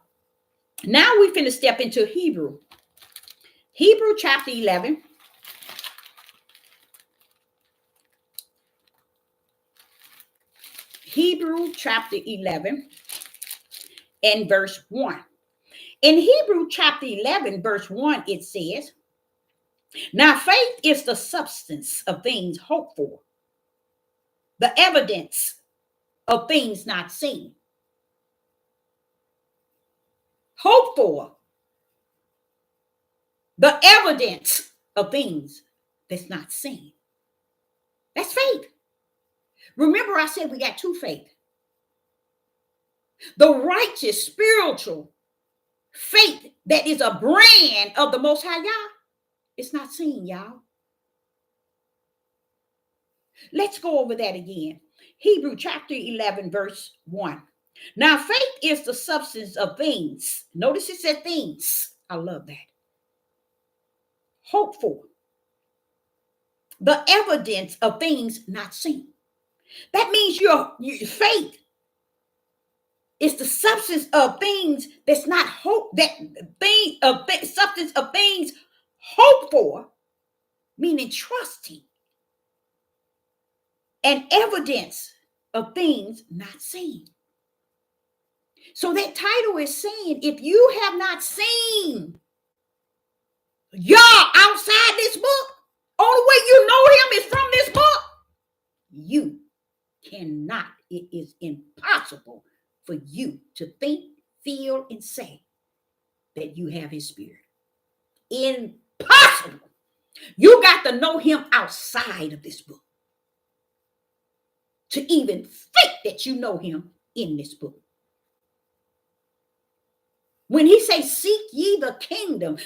Speaker 1: Now we finna step into Hebrew. Hebrew chapter 11. Hebrew chapter 11 and verse 1. In Hebrew chapter 11, verse 1, it says, now faith is the substance of things hoped for, the evidence of things not seen. Hope for, the evidence of things that's not seen. That's faith. Remember, I said we got two faith. The righteous, spiritual faith that is a brand of the Most High Yah. It's not seen, y'all. Let's go over that again. Hebrew chapter 11, verse 1. Now, faith is the substance of things. Notice it said things. I love that. Hope for. The evidence of things not seen. That means your faith is the substance of things that's not hope, that thing of substance of things hoped for, meaning trusting, and evidence of things not seen. So that title is saying, if you have not seen Yah outside this book, only way you know him is from this book, you cannot, it is impossible for you to think, feel, and say that you have his spirit. Impossible. You got to know him outside of this book to even think that you know him in this book. When he says, seek ye the kingdom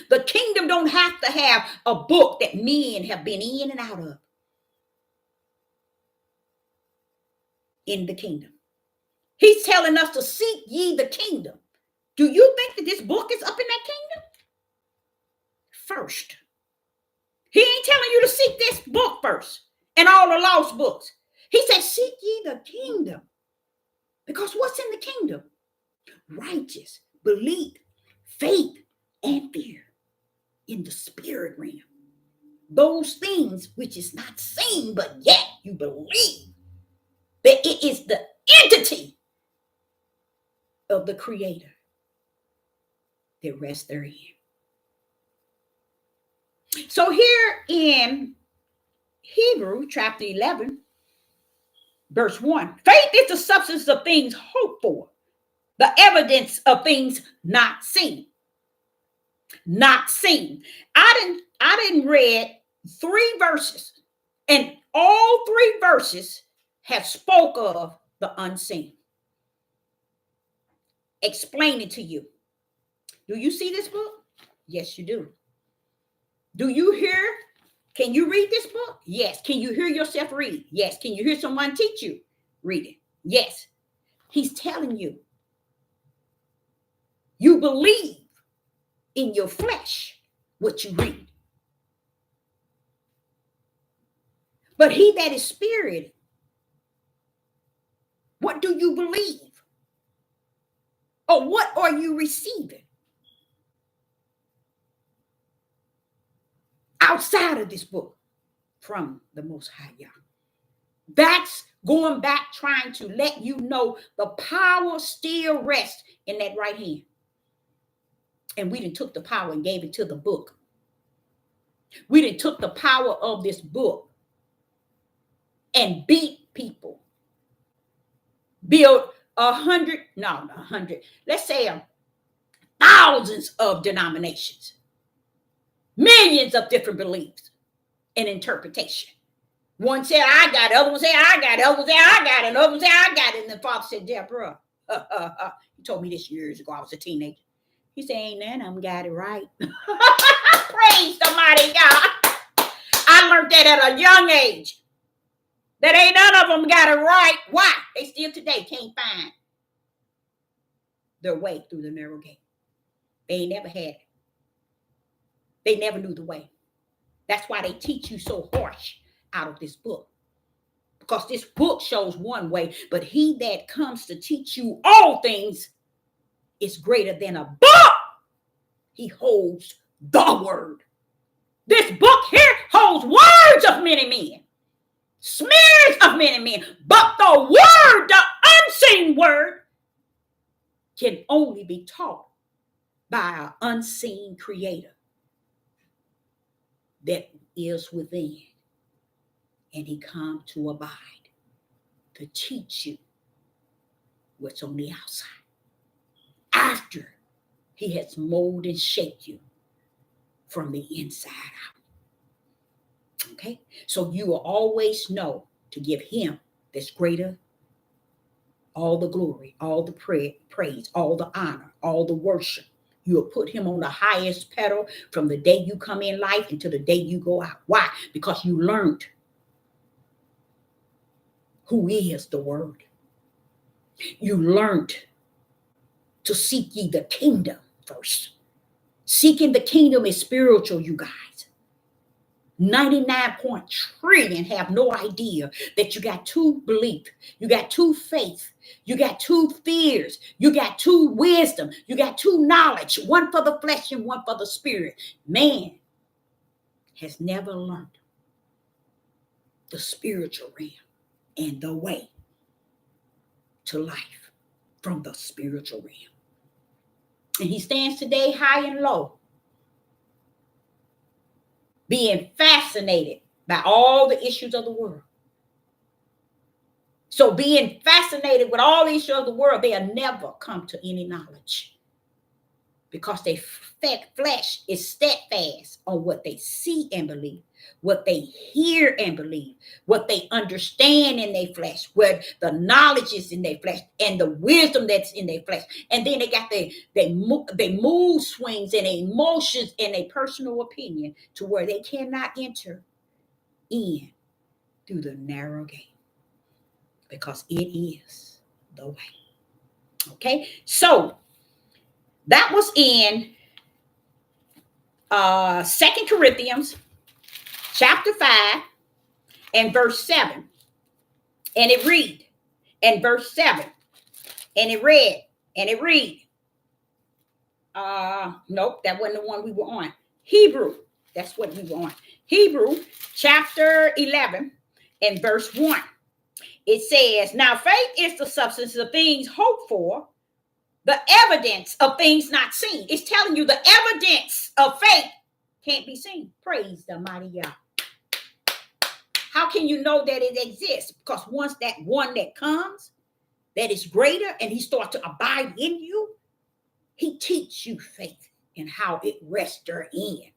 Speaker 1: don't have to have a book that men have been in and out of. In the kingdom. He's telling us to seek ye the kingdom. Do you think that this book is up in that kingdom? First. He ain't telling you to seek this book first and all the lost books. He said, seek ye the kingdom. Because what's in the kingdom? Righteous, belief, faith, and fear in the spirit realm. Those things which is not seen, but yet you believe that it is the entity of the Creator that rests therein. So here in Hebrew chapter 11, verse 1, faith is the substance of things hoped for, the evidence of things not seen. Not seen. I didn't read 3 verses, and all 3 verses have spoke of the unseen. Explain it to you. Do you see this book? Yes, you do. Do you hear? Can you read this book? Yes. Can you hear yourself read? Yes. Can you hear someone teach you read it? Yes. He's telling you. You believe in your flesh what you read. But he that is spirit, what do you believe? Or what are you receiving outside of this book from the Most High Yah? That's going back, trying to let you know the power still rests in that right hand. And we done took the power and gave it to the book. We done took the power of this book and beat people. Build 100, let's say thousands of denominations, millions of different beliefs and interpretation. One said, I got it. Other one said, I got it. Other one said, I got it. And other one said, I got it. And the father said, Deborah, he told me this years ago. I was a teenager. He said, ain't none of them got it right. Praise the mighty God. I learned that at a young age. That ain't none of them got it right. Why? They still today can't find their way through the narrow gate. They ain't never had it. They never knew the way. That's why they teach you so harsh out of this book. Because this book shows one way, but he that comes to teach you all things is greater than a book He holds the word. This book here holds words of many men, smears of many men, but the word, the unseen word, can only be taught by our unseen creator that is within. And he come to abide, to teach you what's on the outside. After he has molded and shaped you from the inside out. Okay? So you will always know to give him this greater, all the glory, all the praise, all the honor, all the worship. You will put him on the highest pedal from the day you come in life until the day you go out. Why? Because you learned who is the word. You learned to seek ye the kingdom first. Seeking the kingdom is spiritual, you guys. 99 point trillion have no idea that you got two belief, you got two faith, you got two fears, you got two wisdom, you got two knowledge, one for the flesh and one for the spirit. Man has never learned the spiritual realm and the way to life from the spiritual realm. And he stands today high and low, being fascinated by all the issues of the world. So being fascinated with all the issues of the world, they'll never come to any knowledge because their flesh is steadfast on what they see and believe, what they hear and believe, what they understand in their flesh, what the knowledge is in their flesh, and the wisdom that's in their flesh. And then they got their mood swings and emotions and a personal opinion to where they cannot enter in through the narrow gate because it is the way. Okay, so that was in 2 Corinthians chapter 5 and verse 7. And it read, and verse 7. And it read, nope, that wasn't the one we were on. Hebrew, that's what we were on. Hebrew chapter 11 and verse 1. It says, now faith is the substance of things hoped for, the evidence of things not seen. It's telling you the evidence of faith can't be seen. Praise the mighty Yah. How can you know that it exists? Because once that one that comes, that is greater, and he starts to abide in you, he teach you faith and how it rests therein.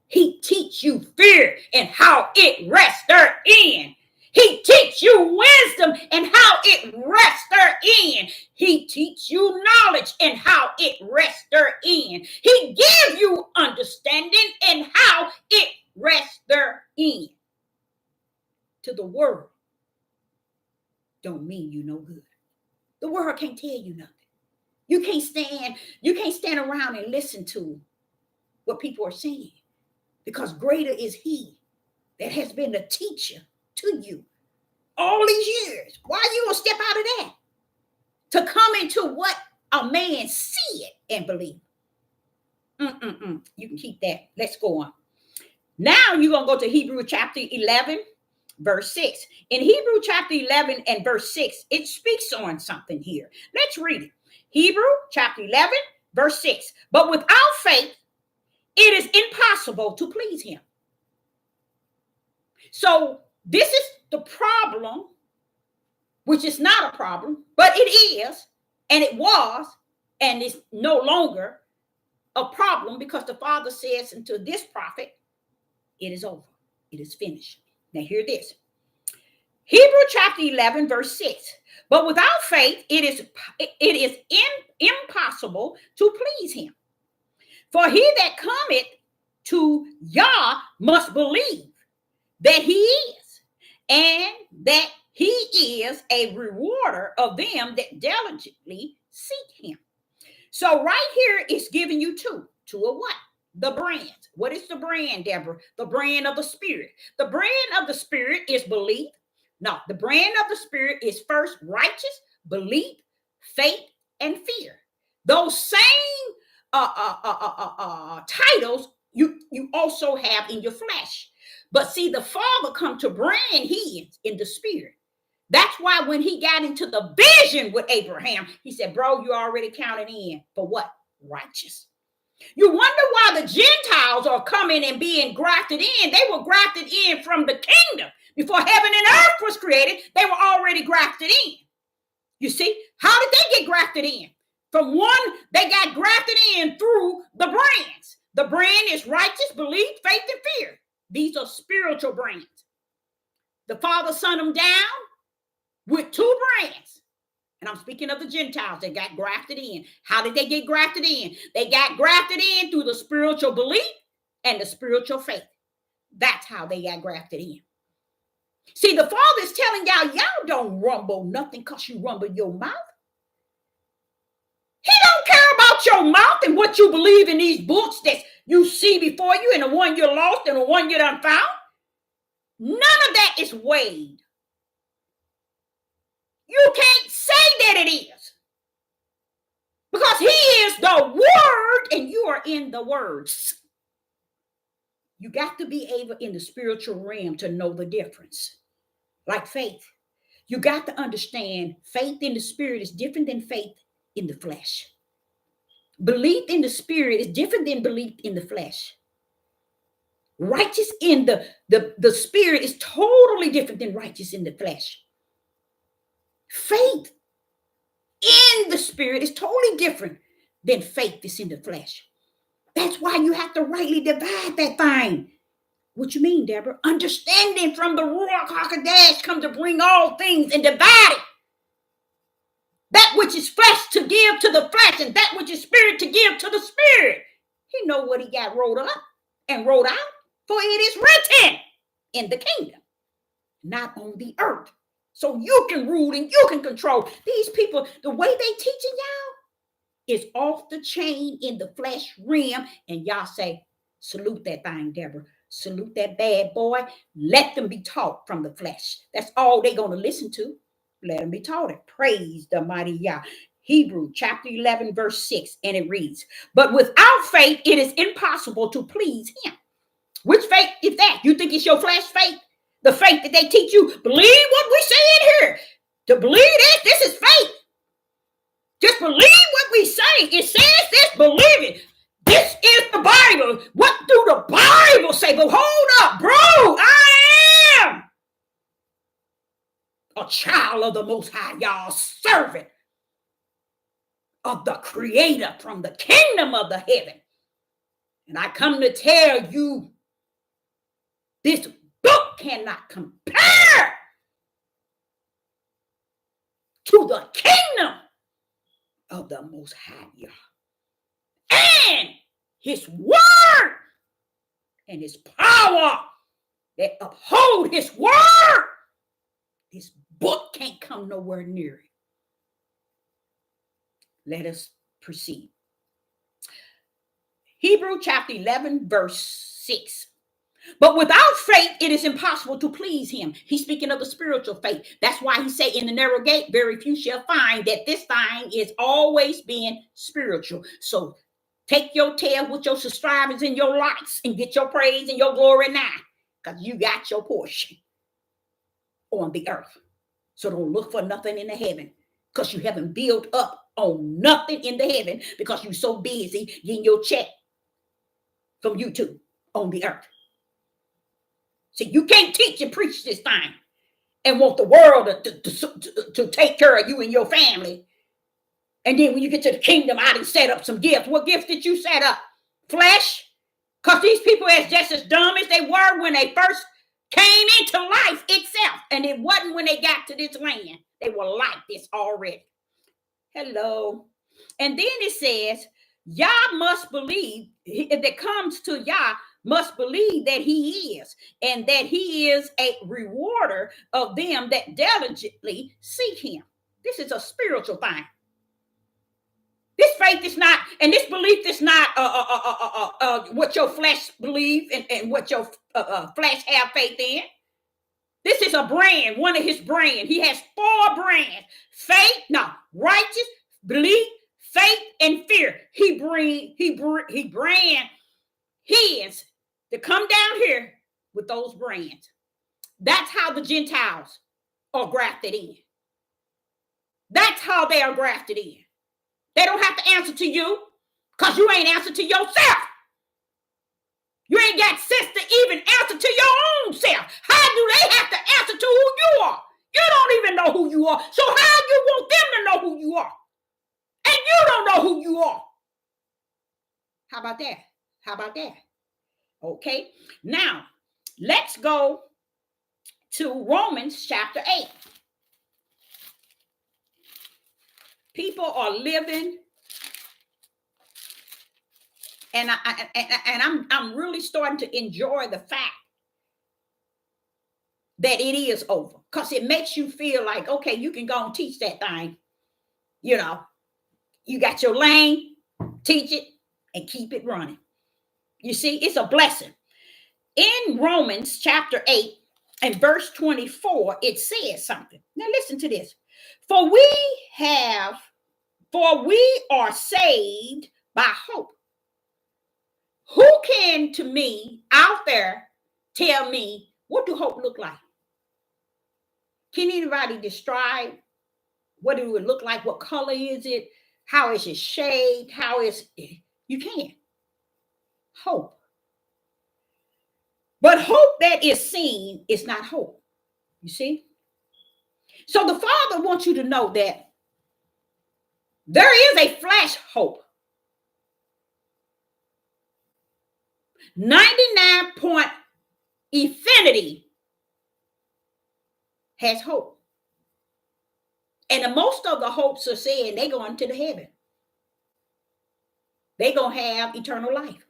Speaker 1: He teach you fear and how it rests therein. He teach you wisdom and how it rests therein. He teach you knowledge and how it rests therein. He give you understanding and how it rests therein. To the world don't mean you no good. The world can't tell you nothing. You can't stand around and listen to what people are saying, because greater is he that has been a teacher to you all these years. Why you gonna step out of that to come into what a man see it and believe? You can keep that. Let's go on. Now you're gonna go to Hebrew chapter 11, verse 6. In Hebrew chapter 11 and verse 6, it speaks on something here. Let's read it. Hebrew chapter 11, verse 6. But without faith, it is impossible to please him. So this is the problem, which is not a problem, but it is, and it was, and it's no longer a problem, because the Father says unto this prophet, it is over. It is finished. Now hear this. Hebrew chapter 11, verse 6. But without faith, it is impossible to please him. For he that cometh to Yah must believe that he is, and that he is a rewarder of them that diligently seek him. So right here it's giving you two of what? The brand. What is the brand, Deborah? The brand of the Spirit. The brand of the Spirit is belief. No, the brand of the Spirit is first righteous, belief, faith, and fear. Those same titles you also have in your flesh. But see, the Father come to brand his in the spirit. That's why when he got into the vision with Abraham, he said, bro, you already counted in for what? Righteous. You wonder why the Gentiles are coming and being grafted in. They were grafted in from the kingdom. Before heaven and earth was created, they were already grafted in. You see, how did they get grafted in? From one, they got grafted in through the brands. The brand is righteous, belief, faith, and fear. These are spiritual brands. The Father sent them down with two brands. And I'm speaking of the Gentiles that got grafted in. How did they get grafted in? They got grafted in through the spiritual belief and the spiritual faith. That's how they got grafted in. See, the Father is telling y'all don't rumble nothing because you rumble your mouth. He don't care about your mouth and what you believe in these books that you see before you and the one you lost and the one you done found. None of that is weighed. You can't say that it is. Because he is the word and you are in the words. You got to be able in the spiritual realm to know the difference. Like faith. You got to understand faith in the spirit is different than faith in the flesh. Belief in the spirit is different than belief in the flesh. Righteous in the spirit is totally different than righteous in the flesh. Faith in the spirit is totally different than faith is in the flesh. That's why you have to rightly divide that thing. What you mean, Deborah? Understanding from the Ruach HaKodesh come to bring all things and divide it. That which is flesh to give to the flesh and that which is spirit to give to the spirit. He know what he got wrote up and wrote out, for it is written in the kingdom, not on the earth. So you can rule and you can control. These people, the way they teaching y'all is off the chain in the flesh realm. And y'all say, salute that thing, Deborah. Salute that bad boy. Let them be taught from the flesh. That's all they're going to listen to. Let them be taught it. Praise the mighty Yah. Hebrew chapter 11 verse 6. And it reads, but without faith, it is impossible to please him. Which faith is that? You think it's your flesh faith? The faith that they teach you, believe what we say in here. To believe this is faith. Just believe what we say. It says this, believe it. This is the Bible. What do the Bible say? But hold up, bro. I am a child of the Most High, y'all, servant of the Creator from the kingdom of the heaven. And I come to tell you, this book cannot compare to the kingdom of the Most High Yah. And his word and his power that uphold his word. This book can't come nowhere near it. Let us proceed. Hebrew chapter 11 verse 6. But without faith, it is impossible to please him. He's speaking of the spiritual faith. That's why he say in the narrow gate, very few shall find. That this thing is always being spiritual. So take your tail with your subscribers and your likes and get your praise and your glory now. Because you got your portion on the earth. So don't look for nothing in the heaven. Because you haven't built up on nothing in the heaven. Because you're so busy getting your check from YouTube on the earth. See, you can't teach and preach this thing and want the world to take care of you and your family. And then when you get to the kingdom, I done set up some gifts. What gifts did you set up? Flesh? Because these people are just as dumb as they were when they first came into life itself. And it wasn't when they got to this land. They were like this already. Hello. And then it says, Yah must believe, that comes to Yah, must believe that he is, and that he is a rewarder of them that diligently seek him. This is a spiritual thing. This faith is not, and this belief is not what your flesh believes and what your flesh have faith in. This is a brand, one of his brands. He has 4 brands: faith, righteous, belief, faith, and fear. He he brand his to come down here with those brands. That's how the Gentiles are grafted in. That's how they are grafted in. They don't have to answer to you because you ain't answered to yourself. You ain't got sense to even answer to your own self. How do they have to answer to who you are? You don't even know who you are. So how you want them to know who you are? And you don't know who you are. How about that? How about that? Okay. Now, let's go to Romans chapter 8. People are living, and I'm really starting to enjoy the fact that it is over, because it makes you feel like, okay, you can go and teach that thing. You know, you got your lane, teach it, and keep it running. You see, it's a blessing. In Romans chapter 8 and verse 24, it says something. Now listen to this. For we are saved by hope. Who can to me out there tell me, what do hope look like? Can anybody describe what it would look like? What color is it? How is it shaped? How is it? You can. Hope. But hope that is seen is not hope. You see? So the Father wants you to know that there is a flash hope. 99 point infinity has hope. And most of the hopes are saying they're going to the heaven. They're going to have eternal life.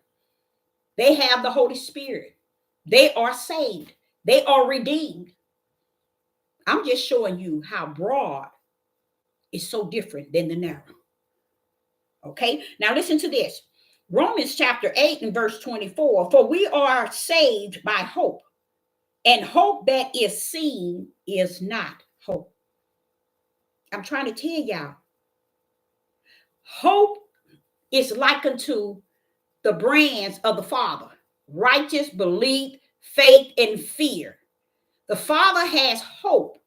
Speaker 1: They have the Holy Spirit. They are saved. They are redeemed. I'm just showing you how broad is so different than the narrow. Okay, now listen to this. Romans chapter 8 and verse 24. For we are saved by hope, and hope that is seen is not hope. I'm trying to tell y'all, hope is likened to the brands of the Father: righteous, belief, faith, and fear. The Father has hope,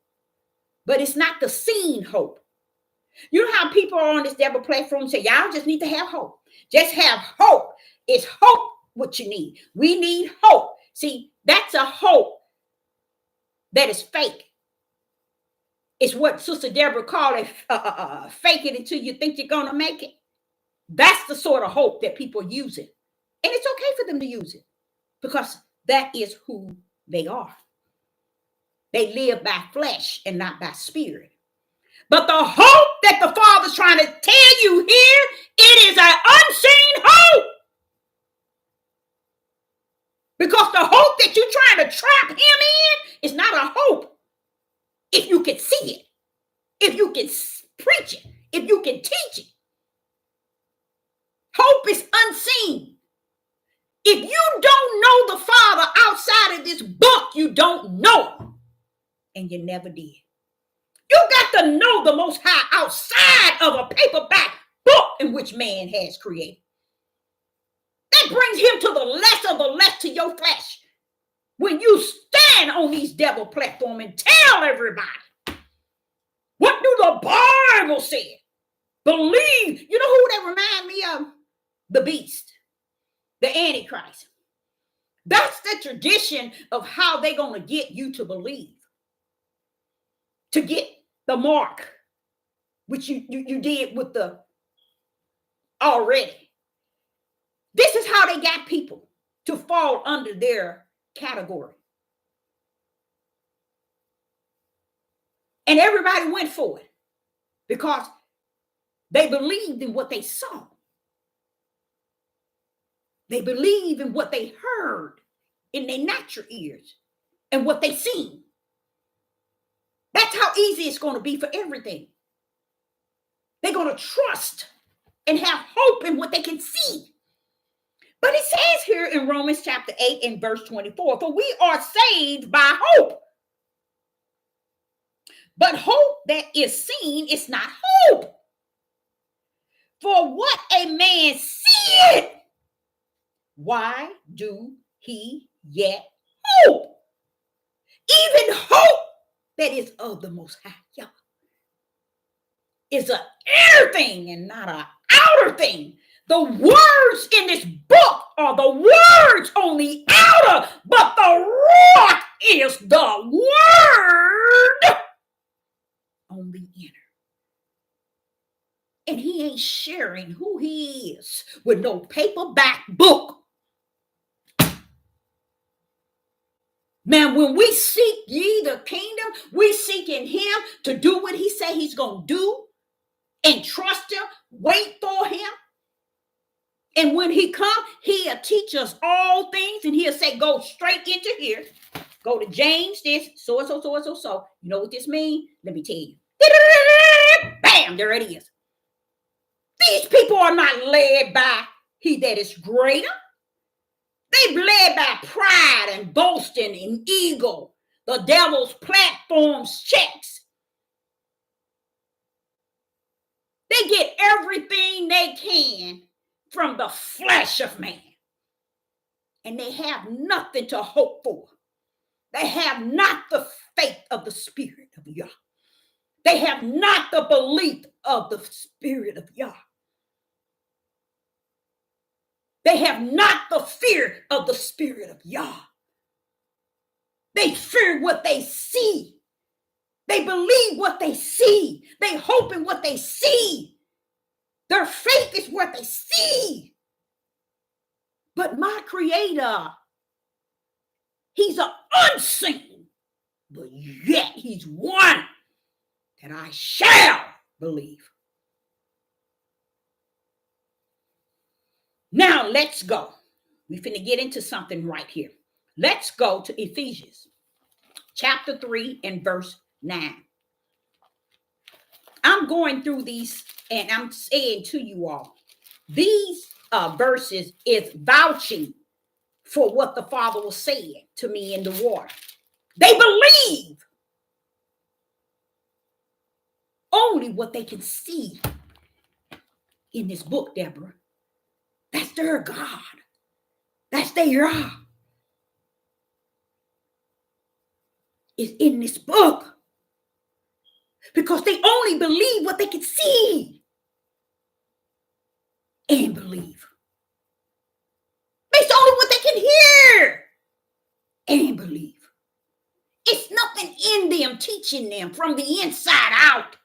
Speaker 1: but it's not the seen hope. You know how people are on this devil platform say, y'all just need to have hope. Just have hope. It's hope what you need. We need hope. See, that's a hope that is fake. It's what Sister Deborah called it, fake it until you think you're going to make it. That's the sort of hope that people use it. And it's okay for them to use it because that is who they are. They live by flesh and not by spirit. But the hope that the Father's trying to tell you here, it is an unseen hope. Because the hope that you're trying to trap him in is not a hope. If you can see it, if you can preach it, if you can teach it. Hope is unseen. If you don't know the Father outside of this book, you don't know. And you never did. You got to know the Most High outside of a paperback book in which man has created. That brings him to the less of the less to your flesh. When you stand on these devil platform and tell everybody, what do the Bible say? Believe. You know who that remind me of? The beast, the Antichrist. That's the tradition of how they're going to get you to believe. To get the mark, which you did with the already. This is how they got people to fall under their category. And everybody went for it because they believed in what they saw. They believed in what they heard in their natural ears and what they seen. That's how easy it's going to be for everything. They're going to trust and have hope in what they can see. But it says here in Romans chapter 8 and verse 24, for we are saved by hope. But hope that is seen is not hope. For what a man seeth, Why do he yet hope? Even hope that is of the Most High. Yeah. Is an inner thing and not an outer thing. The words in this book are the words on the outer, but the rock is the word on the inner. And he ain't sharing who he is with no paperback book. Man, when we seek ye the kingdom, we seeking him to do what he say he's going to do, and trust him, wait for him. And when he come, he'll teach us all things, and he'll say, go straight into here. Go to James, this, so and so, so and so, so. You know what this means? Let me tell you. Bam, there it is. These people are not led by he that is greater. They're led by pride and boasting and ego. The devil's platforms checks. They get everything they can from the flesh of man. And they have nothing to hope for. They have not the faith of the Spirit of Yah. They have not the belief of the Spirit of Yah. They have not the fear of the Spirit of Yah. They fear what they see. They believe what they see. They hope in what they see. Their faith is what they see. But my Creator, he's an unseen, but yet he's one that I shall believe. Now let's go. We're finna get into something right here. Let's go to Ephesians chapter 3 and verse 9. I'm going through these and I'm saying to you all, these verses is vouching for what the Father was saying to me in the water. They believe only what they can see in this book, Deborah. That's their God. That's their Yah. It's in this book. Because they only believe what they can see and believe. It's only what they can hear and believe. It's nothing in them teaching them from the inside out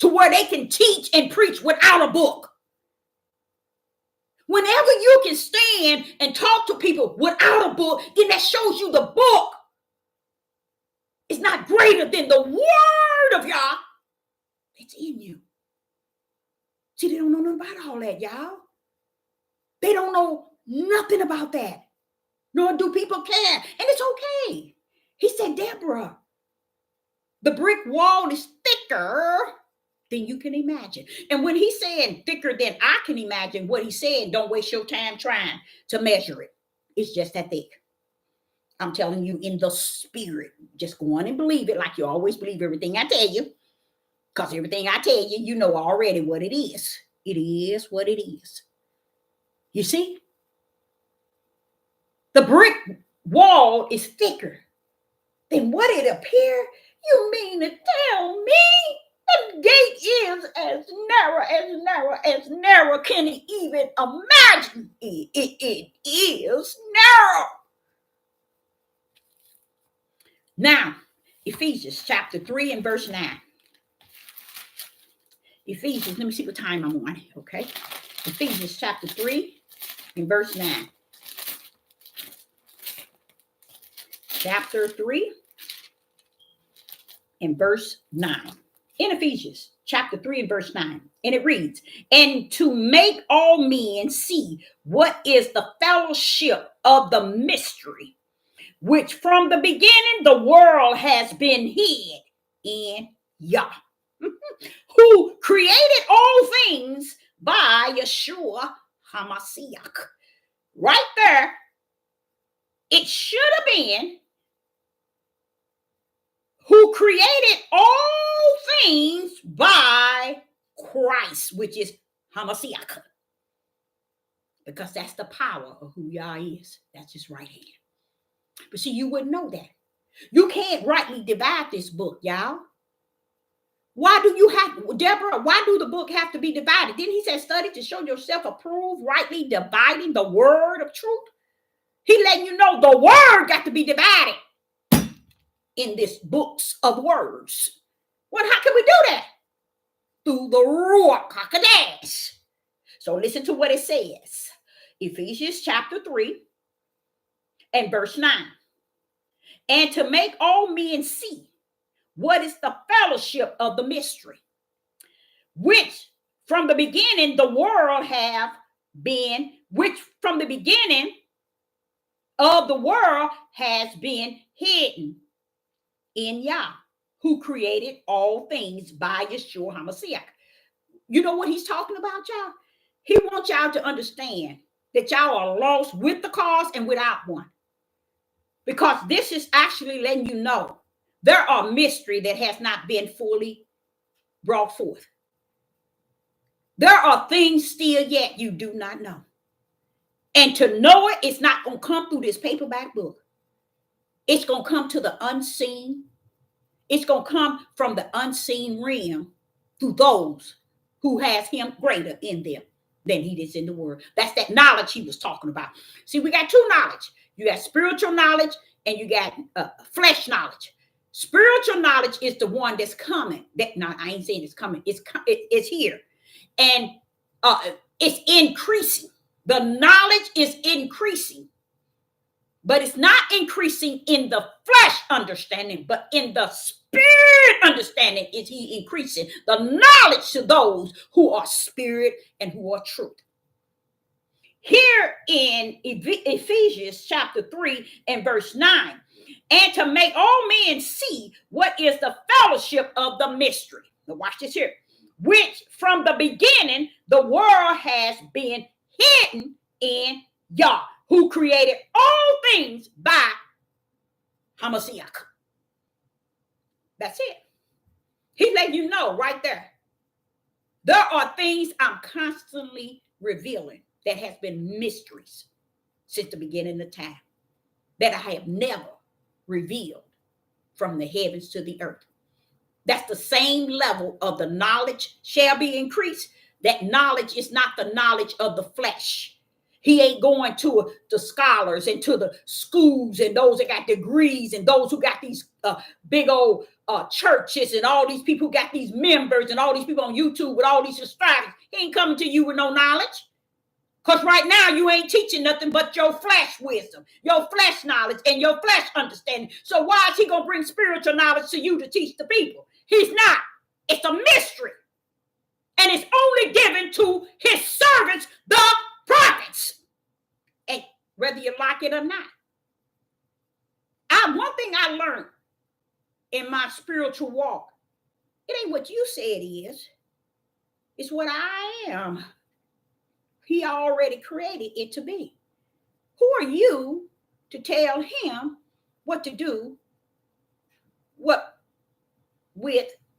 Speaker 1: to where they can teach and preach without a book. Whenever you can stand and talk to people without a book, then that shows you the book is not greater than the word of Yah that's in you. See, they don't know nothing about all that, y'all. They don't know nothing about that. Nor do people care. And it's okay. He said, Deborah, the brick wall is thicker than you can imagine. And when he's saying thicker than I can imagine, what he's saying, don't waste your time trying to measure it. It's just that thick. I'm telling you in the spirit. Just go on and believe it like you always believe everything I tell you. Because everything I tell you, you know already what it is. It is what it is. You see? The brick wall is thicker than what it appears. You mean to tell me the gate is as narrow can you even imagine? It is narrow. Now, Ephesians chapter 3 and verse 9. Ephesians, let me see what time I'm on, okay? Ephesians chapter 3 and verse 9. Chapter 3 and verse 9. In Ephesians chapter 3 and verse 9. And it reads, and to make all men see what is the fellowship of the mystery, which from the beginning the world has been hid in Yah, who created all things by Yeshua HaMashiach. Right there, it should have been who created all things by Christ, which is HaMashiach. because that's the power of who Yah is. That's his right hand. But see, you wouldn't know that. You can't rightly divide this book, y'all. Why do you have, Deborah, why do the book have to be divided? Didn't he say study to show yourself approved, rightly dividing the word of truth? He letting you know the word got to be divided in this books of words. Well, how can we do that? Through the Ruach HaKodesh. So listen to what it says. Ephesians chapter 3 and verse 9. And to make all men see what is the fellowship of the mystery, which from the beginning the world have been, which from the beginning of the world has been hidden in Yah, who created all things by Yeshua HaMashiach. You know what he's talking about, y'all? He wants y'all to understand that y'all are lost with the cause and without one. Because this is actually letting you know there are mystery that has not been fully brought forth. There are things still yet you do not know. And to know it, it's not going to come through this paperback book. It's going to come to the unseen. It's going to come from the unseen realm through those who has him greater in them than he is in the world. That's that knowledge he was talking about. See, we got two knowledge. You got spiritual knowledge and you got flesh knowledge. Spiritual knowledge is the one that's coming. I ain't saying it's coming. It's here. And it's increasing. The knowledge is increasing. But it's not increasing in the flesh understanding, but in the spirit understanding is he increasing. The knowledge to those who are spirit and who are truth. Here in Ephesians chapter 3 and verse 9, and to make all men see what is the fellowship of the mystery. Now watch this here. Which from the beginning the world has been hidden in Yah, who created all things by Hamashiach. That's it. He let you know right there. There are things I'm constantly revealing that has been mysteries since the beginning of time that I have never revealed from the heavens to the earth. That's the same level of the knowledge shall be increased. That knowledge is not the knowledge of the flesh. He ain't going to the scholars and to the schools and those that got degrees and those who got these big old churches and all these people who got these members and all these people on YouTube with all these subscribers. He ain't coming to you with no knowledge. Because right now you ain't teaching nothing but your flesh wisdom, your flesh knowledge, and your flesh understanding. So why is he going to bring spiritual knowledge to you to teach the people? He's not. It's a mystery. And it's only given to his servants, the prophets. And whether you like it or not. One thing I learned in my spiritual walk, it ain't what you said it is. It's what I am. He already created it to be. Who are you to tell him what to do, with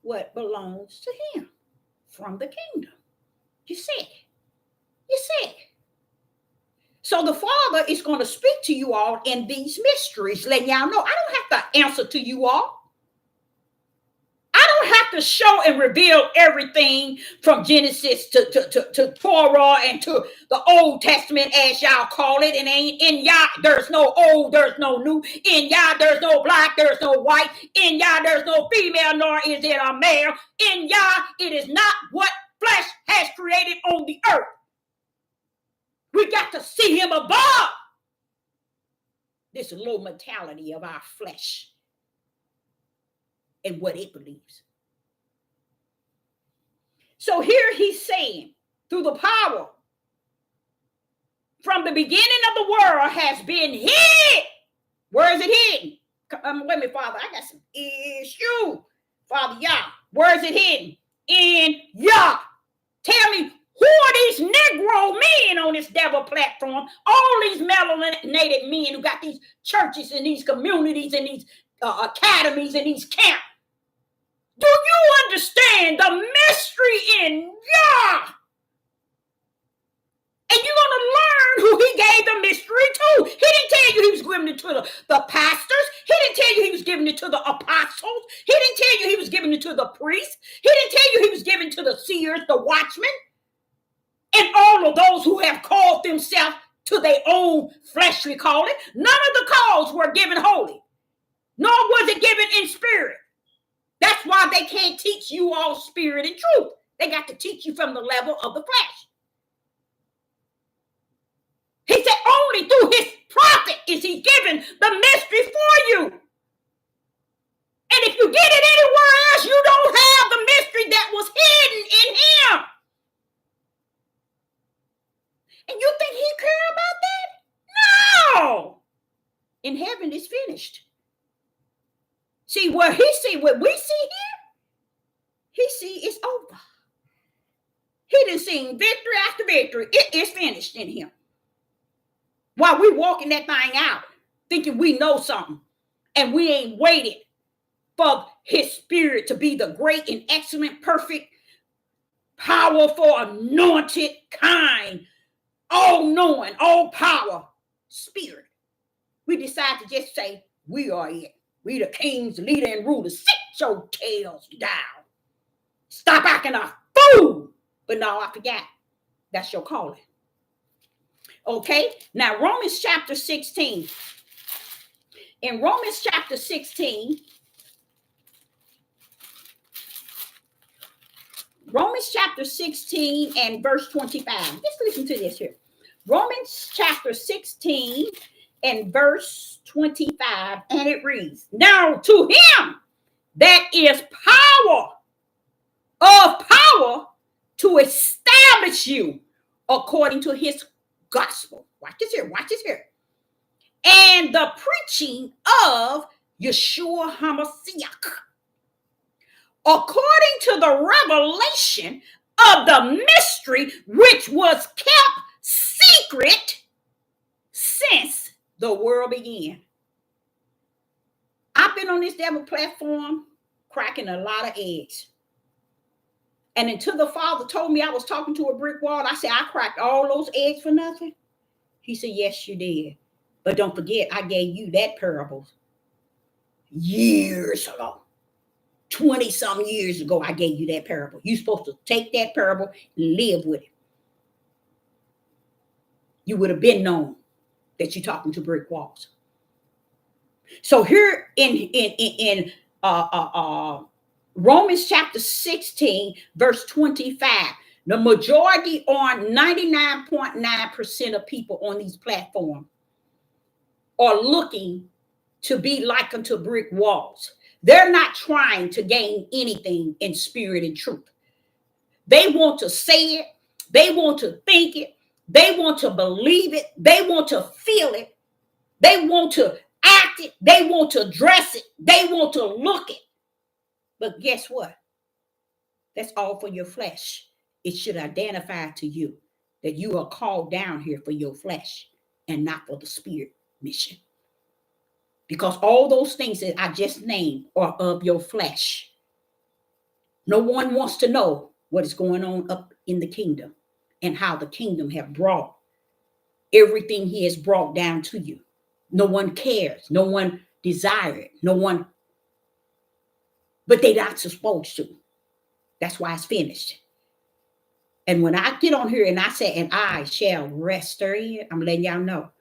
Speaker 1: what belongs to him from the kingdom? You see. So the Father is going to speak to you all in these mysteries, letting y'all know I don't have to answer to you all. I don't have to show and reveal everything from Genesis to Torah and to the Old Testament, as y'all call it. And in Yah, there's no old, there's no new. In Yah, there's no black, there's no white. In Yah, there's no female, nor is it a male. In Yah, it is not what flesh has created on the earth. We got to see him above this low mentality of our flesh and what it believes. So here he's saying, through the power from the beginning of the world has been hid. Where is it hidden? Wait a minute, Father, I got some issue. Father Yah, where is it hidden? In Yah. Tell me, who are these Negro men on this devil platform? All these melanated men who got these churches and these communities and these academies and these camps. Do you understand the mystery in Yah? And you're going to learn giving it to the pastors. He didn't tell you he was giving it to the apostles. He didn't tell you he was giving it to the priests. He didn't tell you he was giving it to the seers, the watchmen, and all of those who have called themselves to their own fleshly calling. None of the calls were given holy, nor was it given in spirit. That's why they can't teach you all spirit and truth. They got to teach you from the level of the flesh. He said only through his prophet is he given the mystery for you. And if you get it anywhere else, you don't have the mystery that was hidden in him. And you think he cares about that? No. In heaven, it's finished. See, what we see here, he see it's over. He done seen victory after victory. It is finished in him. While we walking that thing out, thinking we know something, and we ain't waited for his spirit to be the great and excellent, perfect, powerful, anointed, kind, all-knowing, all-power spirit. We decide to just say, we are it. We the kings, leader, and ruler. Sit your tails down. Stop acting a fool. But no, I forgot. That's your calling. Okay, now Romans chapter 16. In Romans chapter 16, and verse 25. Just listen to this here. Romans chapter 16 and verse 25, and it reads, now to him that is power to establish you according to his gospel. Watch this here. And the preaching of Yeshua HaMashiach, according to the revelation of the mystery which was kept secret since the world began. I've been on this devil platform cracking a lot of eggs. And until the Father told me I was talking to a brick wall, I said, I cracked all those eggs for nothing. He said, yes, you did. But don't forget, I gave you that parable years ago. 20-some years ago, I gave you that parable. You're supposed to take that parable and live with it. You would have been known that you're talking to brick walls. So here in Romans chapter 16, verse 25, the majority or 99.9% of people on these platforms are looking to be like unto brick walls. They're not trying to gain anything in spirit and truth. They want to say it. They want to think it. They want to believe it. They want to feel it. They want to act it. They want to dress it. They want to look it. But guess what? That's all for your flesh. It should identify to you that you are called down here for your flesh and not for the spirit mission. Because all those things that I just named are of your flesh. No one wants to know what is going on up in the kingdom and how the kingdom have brought everything he has brought down to you. No one cares. No one desires it. No one. But they're not supposed to. That's why it's finished. And when I get on here and I say, and I shall rest therein, I'm letting y'all know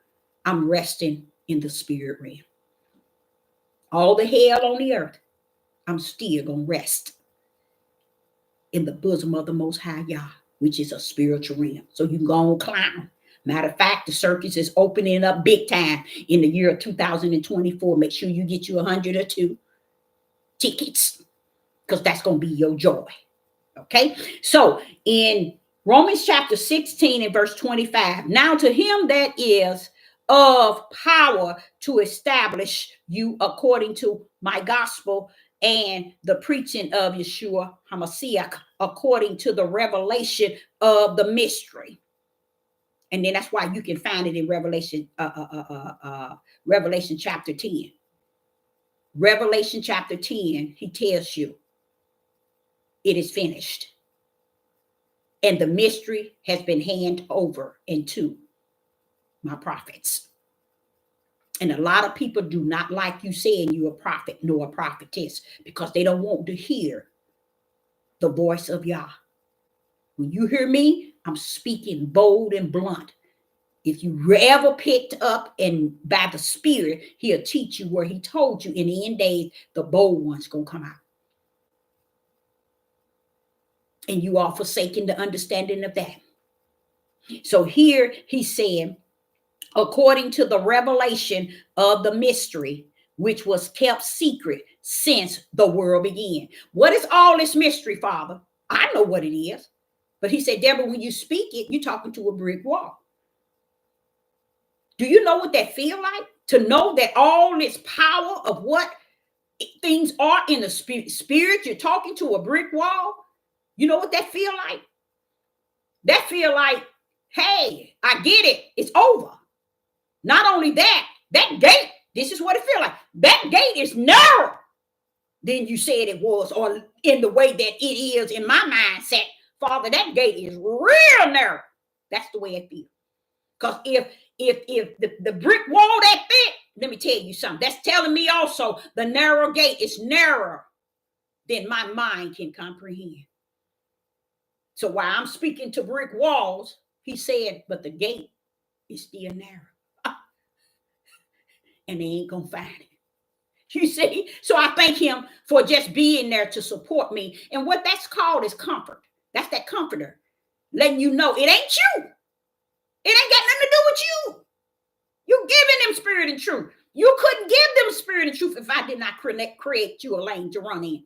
Speaker 1: I'm resting in the spirit realm. All the hell on the earth, I'm still going to rest in the bosom of the Most High Yah, which is a spiritual realm. So you can go on climb. Matter of fact, the circus is opening up big time in the year of 2024. Make sure you get you 100 or 2 tickets, because that's going to be your joy. Okay, so in Romans chapter 16 and verse 25, now to him that is of power to establish you according to my gospel and the preaching of Yeshua HaMashiach according to the revelation of the mystery. And then that's why you can find it in Revelation chapter 10. Revelation chapter 10, he tells you it is finished. And the mystery has been handed over into my prophets. And a lot of people do not like you saying you're a prophet nor a prophetess because they don't want to hear the voice of Yah. When you hear me, I'm speaking bold and blunt. If you ever picked up and by the Spirit, he'll teach you where he told you in the end days, the bold one's going to come out. And you are forsaking the understanding of that. So here he's saying, according to the revelation of the mystery, which was kept secret since the world began. What is all this mystery, Father? I know what it is. But he said, Deborah, when you speak it, you're talking to a brick wall. Do you know what that feel like? To know that all this power of what things are in the spirit, you're talking to a brick wall. You know what that feel like? That feel like, hey, I get it. It's over. Not only that, that gate, this is what it feel like. That gate is narrower than you said it was, or in the way that it is in my mindset. Father, that gate is real narrow. That's the way it feels. Because if the brick wall that thick, let me tell you something. That's telling me also the narrow gate is narrower than my mind can comprehend. So while I'm speaking to brick walls, he said, but the gate is still narrow. And they ain't going to find it. You see? So I thank him for just being there to support me. And what that's called is comfort. That's that comforter. Letting you know it ain't you. It ain't got nothing to do with you. You giving them spirit and truth. You couldn't give them spirit and truth if I did not create you a lane to run in.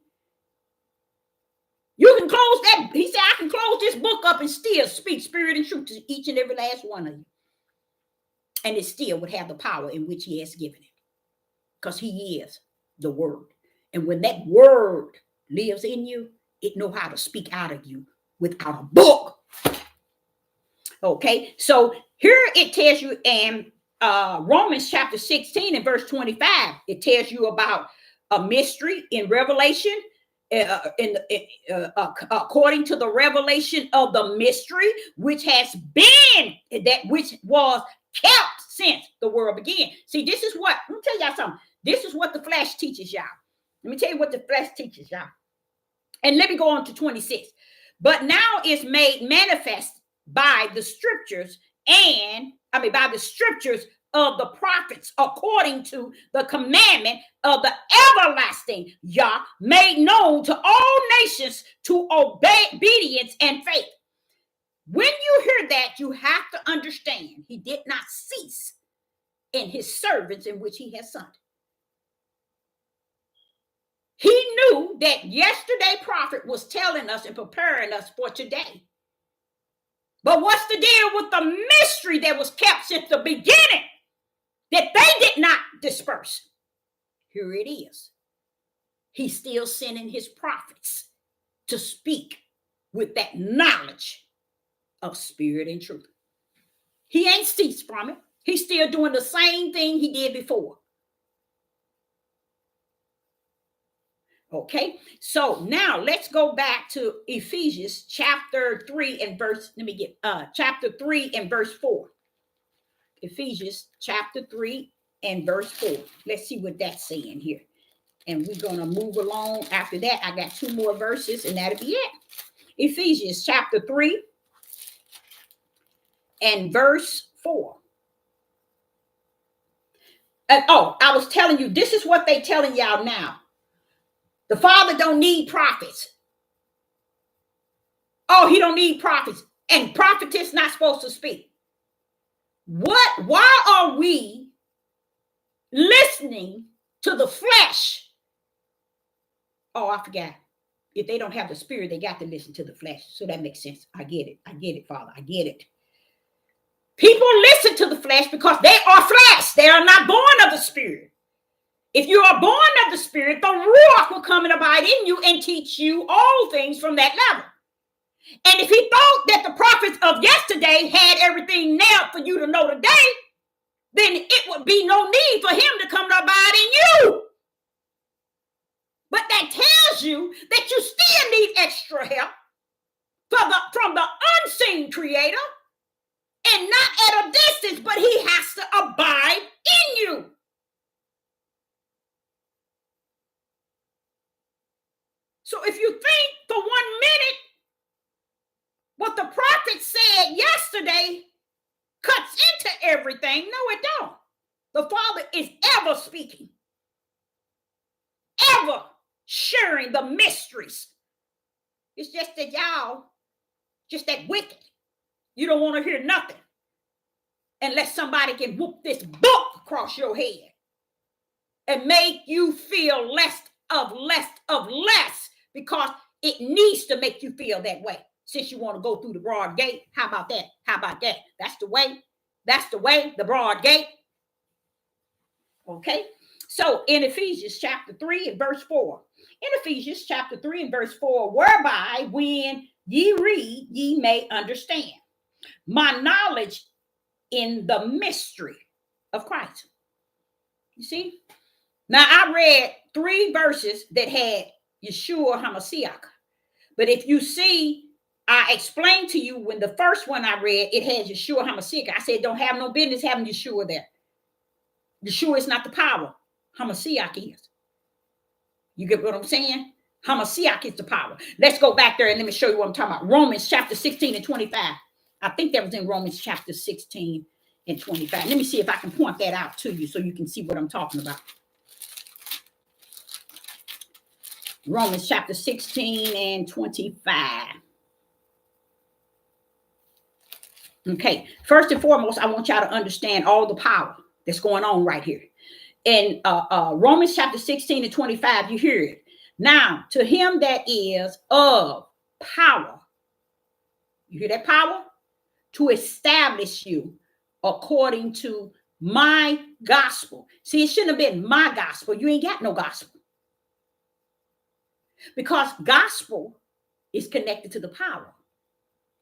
Speaker 1: You can close that. He said, I can close this book up and still speak spirit and truth to each and every last one of you. And it still would have the power in which he has given it. Because he is the word. And when that word lives in you, it know how to speak out of you without a book. Okay, so here it tells you in Romans chapter 16 and verse 25, it tells you about a mystery in Revelation, according to the revelation of the mystery, which has been, that which was kept since the world began. See, this is what, let me tell y'all something. This is what the flesh teaches y'all. Let me tell you what the flesh teaches y'all. And let me go on to 26. But now it's made manifest by the scriptures by the scriptures of the prophets, according to the commandment of the everlasting Yah, made known to all nations to obedience and faith. When you hear that, you have to understand he did not cease in his servants in which he has sent. He knew that yesterday prophet was telling us and preparing us for today. But what's the deal with the mystery that was kept since the beginning that they did not disperse? Here it is. He's still sending his prophets to speak with that knowledge of spirit and truth. He ain't ceased from it. He's still doing the same thing he did before. Okay, so now let's go back to Ephesians chapter 3 and verse, chapter 3 and verse 4. Ephesians chapter 3 and verse 4. Let's see what that's saying here. And we're going to move along. After that, I got 2 more verses and that'll be it. Ephesians chapter 3 and verse 4. I was telling you, this is what they telling y'all now. The Father don't need prophets. Oh, he don't need prophets. And prophetess not supposed to speak. Why are we listening to the flesh? Oh, I forgot. If they don't have the spirit, they got to listen to the flesh. So that makes sense. I get it. I get it, Father. I get it. People listen to the flesh because they are flesh. They are not born of the spirit. If you are born of the spirit, the Ruach will come and abide in you and teach you all things from that level. And if he thought that the prophets of yesterday had everything nailed for you to know today, then it would be no need for him to come to abide in you. But that tells you that you still need extra help from the unseen creator, and not at a distance, but he has to abide in you. So if you think for 1 minute what the prophet said yesterday cuts into everything, no, it don't. The Father is ever speaking, ever sharing the mysteries. It's just that y'all, just that wicked. You don't want to hear nothing unless somebody can whoop this book across your head and make you feel less because it needs to make you feel that way. Since you want to go through the broad gate, how about that? How about that? That's the way. That's the way, the broad gate. Okay. So in Ephesians chapter 3 and verse 4, in Ephesians chapter 3 and verse 4, whereby when ye read, ye may understand my knowledge in the mystery of Christ. You see? Now I read 3 verses that had Yeshua HaMashiach. But if you see, I explained to you when the first one I read, it has Yeshua HaMashiach. I said, don't have no business having Yeshua there. Yeshua is not the power. HaMashiach is. You get what I'm saying? HaMashiach is the power. Let's go back there and let me show you what I'm talking about. Romans chapter 16 and 25. I think that was in Romans chapter 16 and 25. Let me see if I can point that out to you so you can see what I'm talking about. Romans chapter 16 and 25. Okay, first and foremost, I want y'all to understand all the power that's going on right here. In Romans chapter 16 and 25, you hear it. Now, to him that is of power, you hear that power? To establish you according to my gospel. See, it shouldn't have been my gospel. You ain't got no gospel. Because gospel is connected to the power.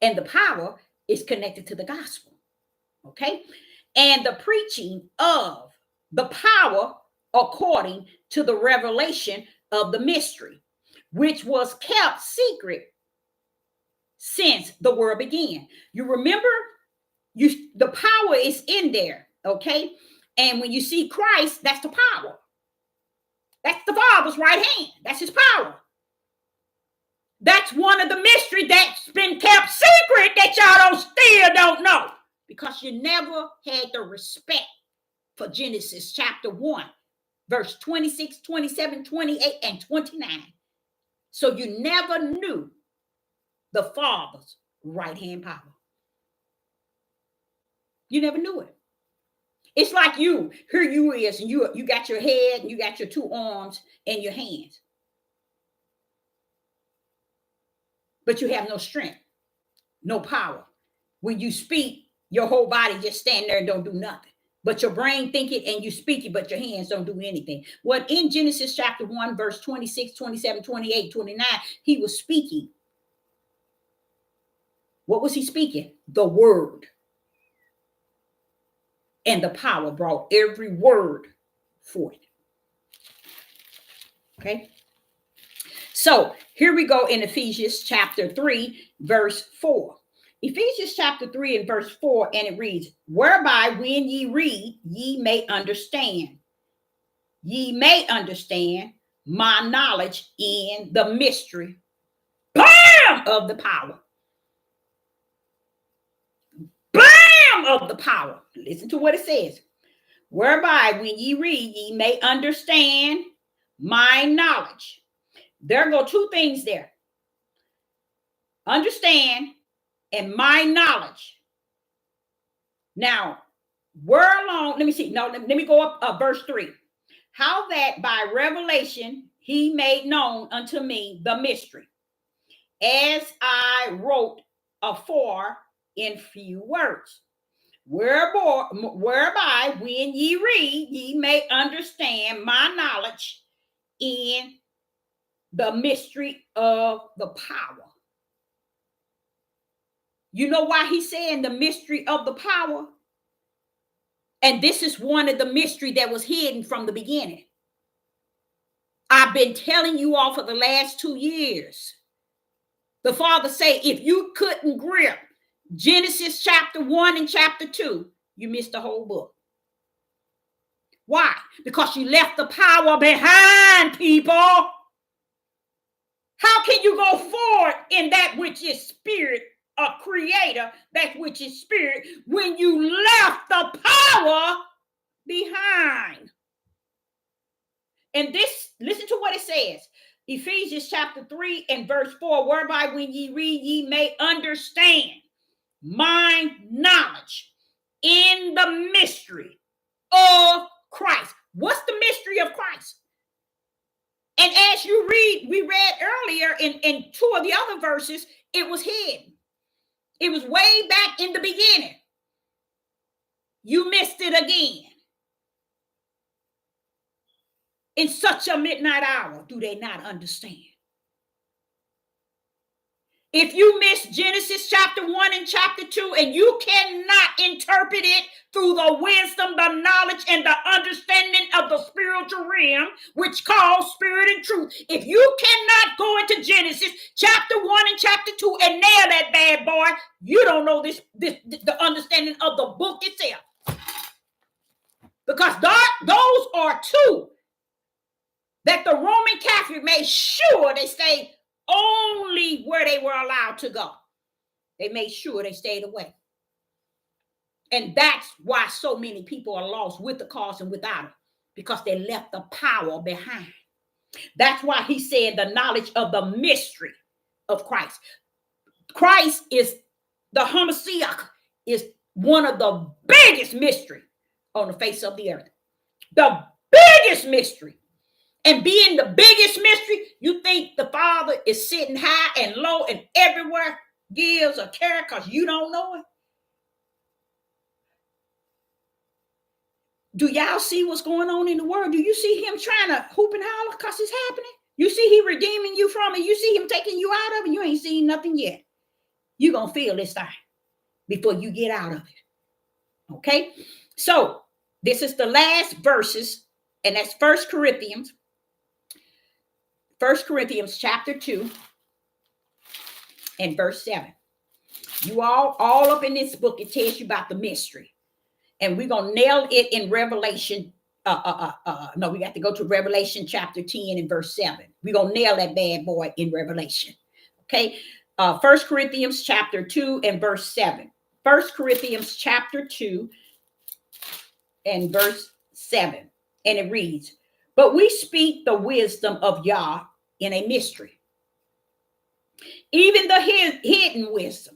Speaker 1: And the power is connected to the gospel. Okay? And the preaching of the power according to the revelation of the mystery, which was kept secret since the world began. You remember, the power is in there, okay? And when you see Christ, that's the power. That's the Father's right hand. That's his power. That's one of the mysteries that's been kept secret that y'all still don't know, because you never had the respect for Genesis chapter 1, verse 26, 27, 28, and 29. So you never knew the Father's right hand power. You never knew it. It's like you, here you is, and you got your head and you got your 2 arms and your hands. But you have no strength, no power. When you speak, your whole body just stand there and don't do nothing. But your brain think it and you speak it, but your hands don't do anything. Well, in Genesis chapter 1, verse 26, 27, 28, 29, he was speaking. What was he speaking? The word. And the power brought every word forth. Okay. So here we go in Ephesians chapter 3, verse 4. Ephesians chapter 3 and verse 4, and it reads, whereby when ye read, ye may understand. Ye may understand my knowledge in the mystery, bam, of the power. Bam, of the power. Listen to what it says. Whereby when ye read, ye may understand my knowledge. There go 2 things there. Understand and my knowledge. Now, where alone, let me see. No, let me go up verse 3. How that by revelation he made known unto me the mystery, as I wrote afore in few words. Whereby when ye read, ye may understand my knowledge in the mystery of the power. You know why he's saying the mystery of the power? And this is one of the mystery that was hidden from the beginning. I've been telling you all for the last 2 years. The Father say, if you couldn't grip Genesis chapter 1 and chapter 2, you missed the whole book. Why? Because you left the power behind, people. How can you go forward in that which is spirit, a creator, that which is spirit, when you left the power behind? And this, listen to what it says. Ephesians chapter 3 and verse 4, whereby when ye read, ye may understand my knowledge in the mystery of Christ. What's the mystery of Christ? And as you read, we read earlier in two of the other verses, it was hidden. It was way back in the beginning. You missed it again. In such a midnight hour, do they not understand? If you miss Genesis chapter 1 and chapter 2, and you cannot interpret it through the wisdom, the knowledge, and the understanding of the spiritual realm, which calls spirit and truth, if you cannot go into Genesis chapter 1 and chapter 2 and nail that bad boy, you don't know the understanding of the book itself. Because those are two that the Roman Catholic made sure they stayed only where they were allowed to go. They made sure they stayed away. And that's why so many people are lost with the cause and without it, because they left the power behind. That's why he said the knowledge of the mystery of Christ. Christ is the homasiach, is one of the biggest mystery on the face of the earth. The biggest mystery. And being the biggest mystery, you think the Father is sitting high and low and everywhere gives a care because you don't know it? Do y'all see what's going on in the world? Do you see him trying to hoop and holler because it's happening? You see he redeeming you from it. You see him taking you out of it. You ain't seen nothing yet. You're going to feel this time before you get out of it. Okay? So this is the last verses, and that's 1 Corinthians chapter 2 and verse 7. You all up in this book, it tells you about the mystery. And we're going to nail it in Revelation. No, we got to go to Revelation chapter 10 and verse 7. We're going to nail that bad boy in Revelation. Okay. 1 Corinthians chapter 2 and verse 7. 1 Corinthians chapter 2 and verse 7. And it reads, but we speak the wisdom of Yah in a mystery, even the hidden wisdom,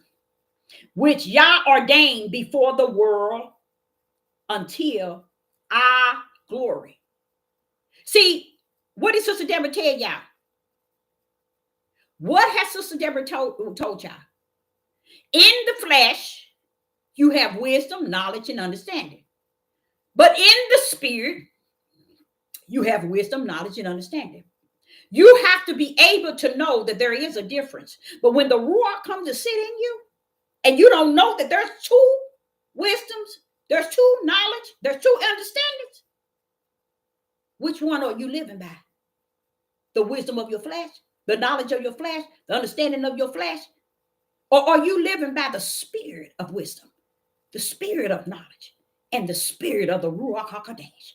Speaker 1: which Yah ordained before the world until our glory. See, what did Sister Deborah tell y'all? What has Sister Deborah told y'all? In the flesh, you have wisdom, knowledge, and understanding. But in the spirit, you have wisdom, knowledge, and understanding. You have to be able to know that there is a difference. But when the Ruach comes to sit in you, and you don't know that there's two wisdoms, there's two knowledge, there's two understandings, which one are you living by? The wisdom of your flesh, the knowledge of your flesh, the understanding of your flesh? Or are you living by the spirit of wisdom, the spirit of knowledge, and the spirit of the Ruach HaKodesh?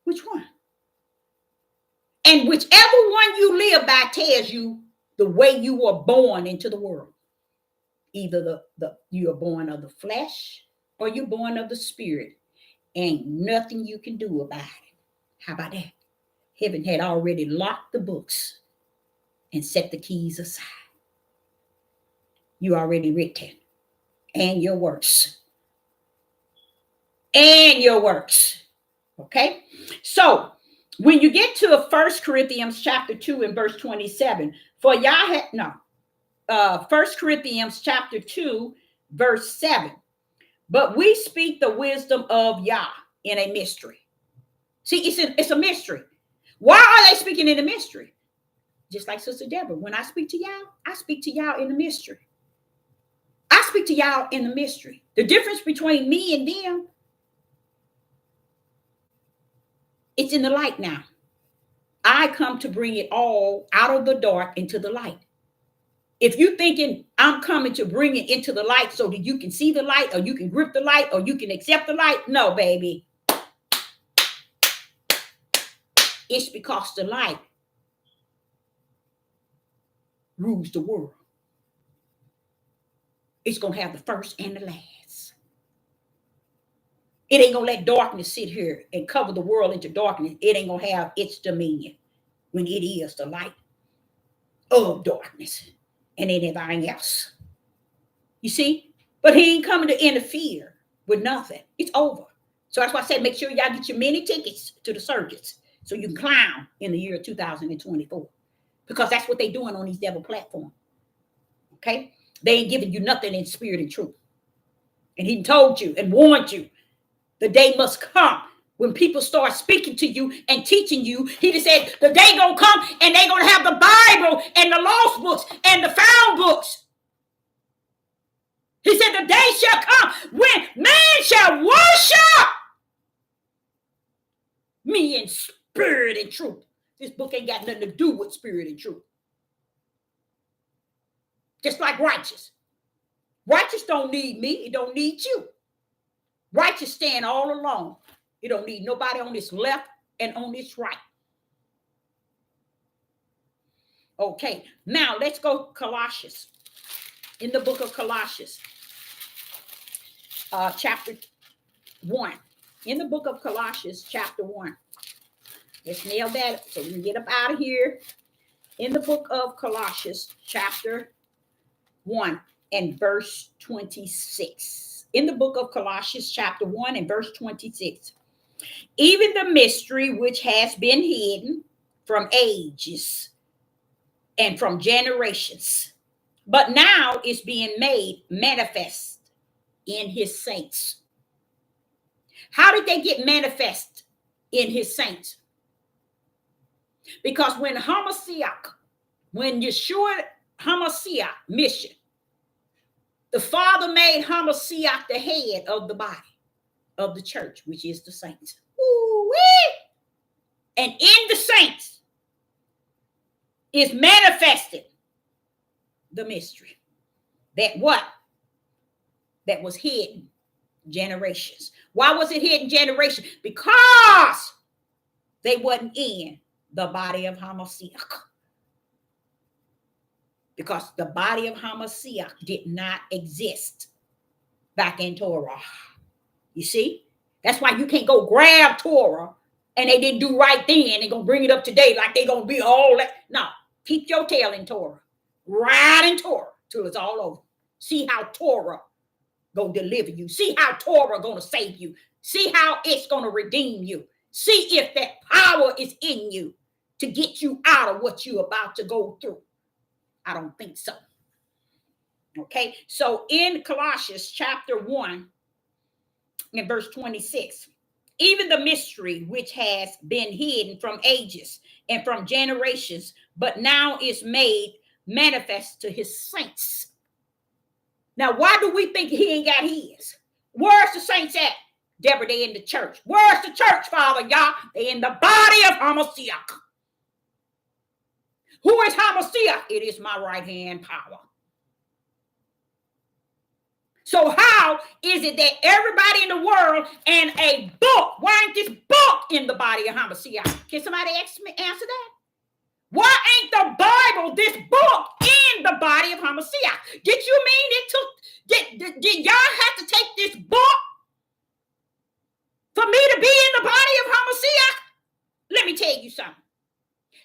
Speaker 1: Which one? And whichever one you live by tells you the way you were born into the world. Either you are born of the flesh or you're born of the spirit. Ain't nothing you can do about it. How about that? Heaven had already locked the books and set the keys aside. You already written. And your works. And your works. Okay? So, when you get to 1 Corinthians chapter 2 and verse 27, for Yah had, 1 Corinthians chapter 2, verse 7. But we speak the wisdom of Yah in a mystery. See, it's a mystery. Why are they speaking in a mystery? Just like Sister Deborah, when I speak to y'all, I speak to y'all in the mystery. I speak to y'all in the mystery. The difference between me and them, it's in the light now. I come to bring it all out of the dark into the light. If you're thinking I'm coming to bring it into the light so that you can see the light or you can grip the light or you can accept the light, no, baby. It's because the light rules the world. It's going to have the first and the last. It ain't going to let darkness sit here and cover the world into darkness. It ain't going to have its dominion when it is the light of darkness and anything else. You see? But he ain't coming to interfere with nothing. It's over. So that's why I said make sure y'all get your mini tickets to the circuits so you can clown in the year 2024. Because that's what they're doing on these devil platforms. Okay? They ain't giving you nothing in spirit and truth. And he told you and warned you the day must come when people start speaking to you and teaching you. He just said the day gonna come and they gonna have the Bible and the lost books and the found books. He said the day shall come when man shall worship me in spirit and truth. This book ain't got nothing to do with spirit and truth. Just like righteous. Righteous don't need me. It don't need you. Righteous stand all alone. It don't need nobody on this left and on this right. Okay, now let's go Colossians. In the book of Colossians, chapter 1. In the book of Colossians, chapter 1. Let's nail that so we can get up out of here. In the book of Colossians, chapter 1 and verse 26. In the book of Colossians, chapter 1 and verse 26. Even the mystery which has been hidden from ages and from generations, but now is being made manifest in his saints. How did they get manifest in his saints? Because when Yeshua HaMashiach mission, the Father made HaMashiach the head of the body of the church, which is the saints. Ooh-wee! And in the saints is manifested the mystery. That what? That was hidden generations. Why was it hidden generations? Because they wasn't in the body of HaMashiach. Because the body of HaMashiach did not exist back in Torah. You see? That's why you can't go grab Torah and they didn't do right then. They're going to bring it up today like they're going to be all that. No, keep your tail in Torah. Ride in Torah till it's all over. See how Torah going to deliver you. See how Torah going to save you. See how it's going to redeem you. See if that power is in you to get you out of what you're about to go through. I don't think so. Okay, so in Colossians chapter 1 and verse 26, even the mystery which has been hidden from ages and from generations, but now is made manifest to his saints. Now, why do we think he ain't got his? Where's the saints at? Deborah, they in the church. Where's the church, Father, y'all? They in the body of HaMashiach. Who is HaMashiach? It is my right hand power. So how is it that everybody in the world and a book, why ain't this book in the body of HaMashiach? Can somebody answer that? Why ain't the Bible, this book, in the body of HaMashiach? Did you mean did y'all have to take this book for me to be in the body of HaMashiach? Let me tell you something.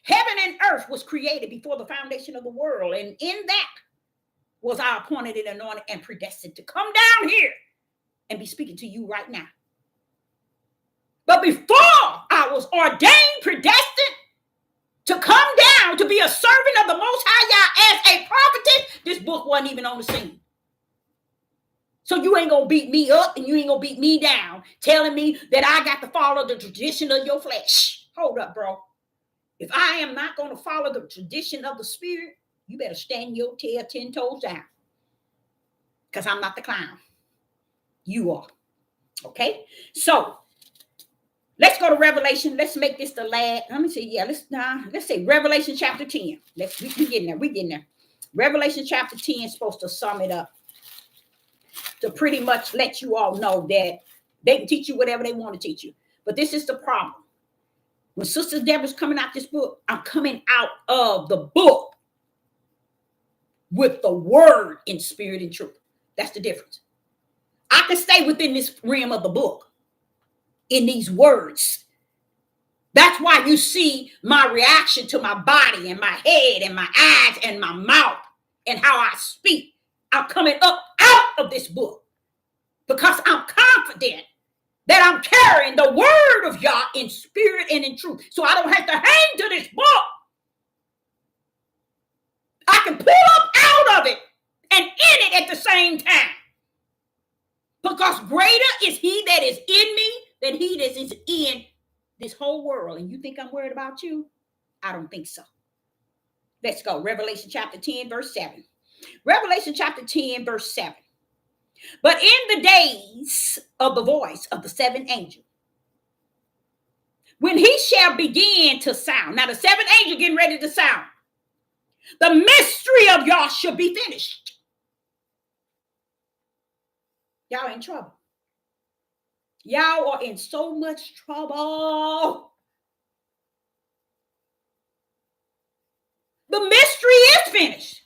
Speaker 1: Heaven and earth was created before the foundation of the world. And in that was our appointed and anointed and predestined to come down here and be speaking to you right now. But before I was ordained, predestined to come down to be a servant of the Most High Yah as a prophetess, this book wasn't even on the scene. So you ain't going to beat me up and you ain't going to beat me down telling me that I got to follow the tradition of your flesh. Hold up, bro. If I am not going to follow the tradition of the spirit, you better stand your tail 10 toes down. Because I'm not the clown. You are. Okay? So, let's go to Revelation. Let's make this the last. Let me see. Yeah, let's say Revelation chapter 10. We getting there. We getting there. Revelation chapter 10 is supposed to sum it up. To pretty much let you all know that they can teach you whatever they want to teach you. But this is the problem. When Sister Deborah's coming out this book, I'm coming out of the book. with the word in spirit and truth. That's the difference. I can stay within this realm of the book in these words. That's why you see my reaction to my body and my head and my eyes and my mouth and how I speak. I'm coming up out of this book because I'm confident that I'm carrying the word of Yah in spirit and in truth. So I don't have to hang to this book. I can pull up out of it and in it at the same time. Because greater is he that is in me than he that is in this whole world. And you think I'm worried about you? I don't think so. Let's go. Revelation chapter 10, verse 7. Revelation chapter 10, verse 7. But in the days of the voice of the seventh angel, when he shall begin to sound. Now the seventh angel getting ready to sound. The mystery of y'all shall be finished. Y'all in trouble. Y'all are in so much trouble. The mystery is finished.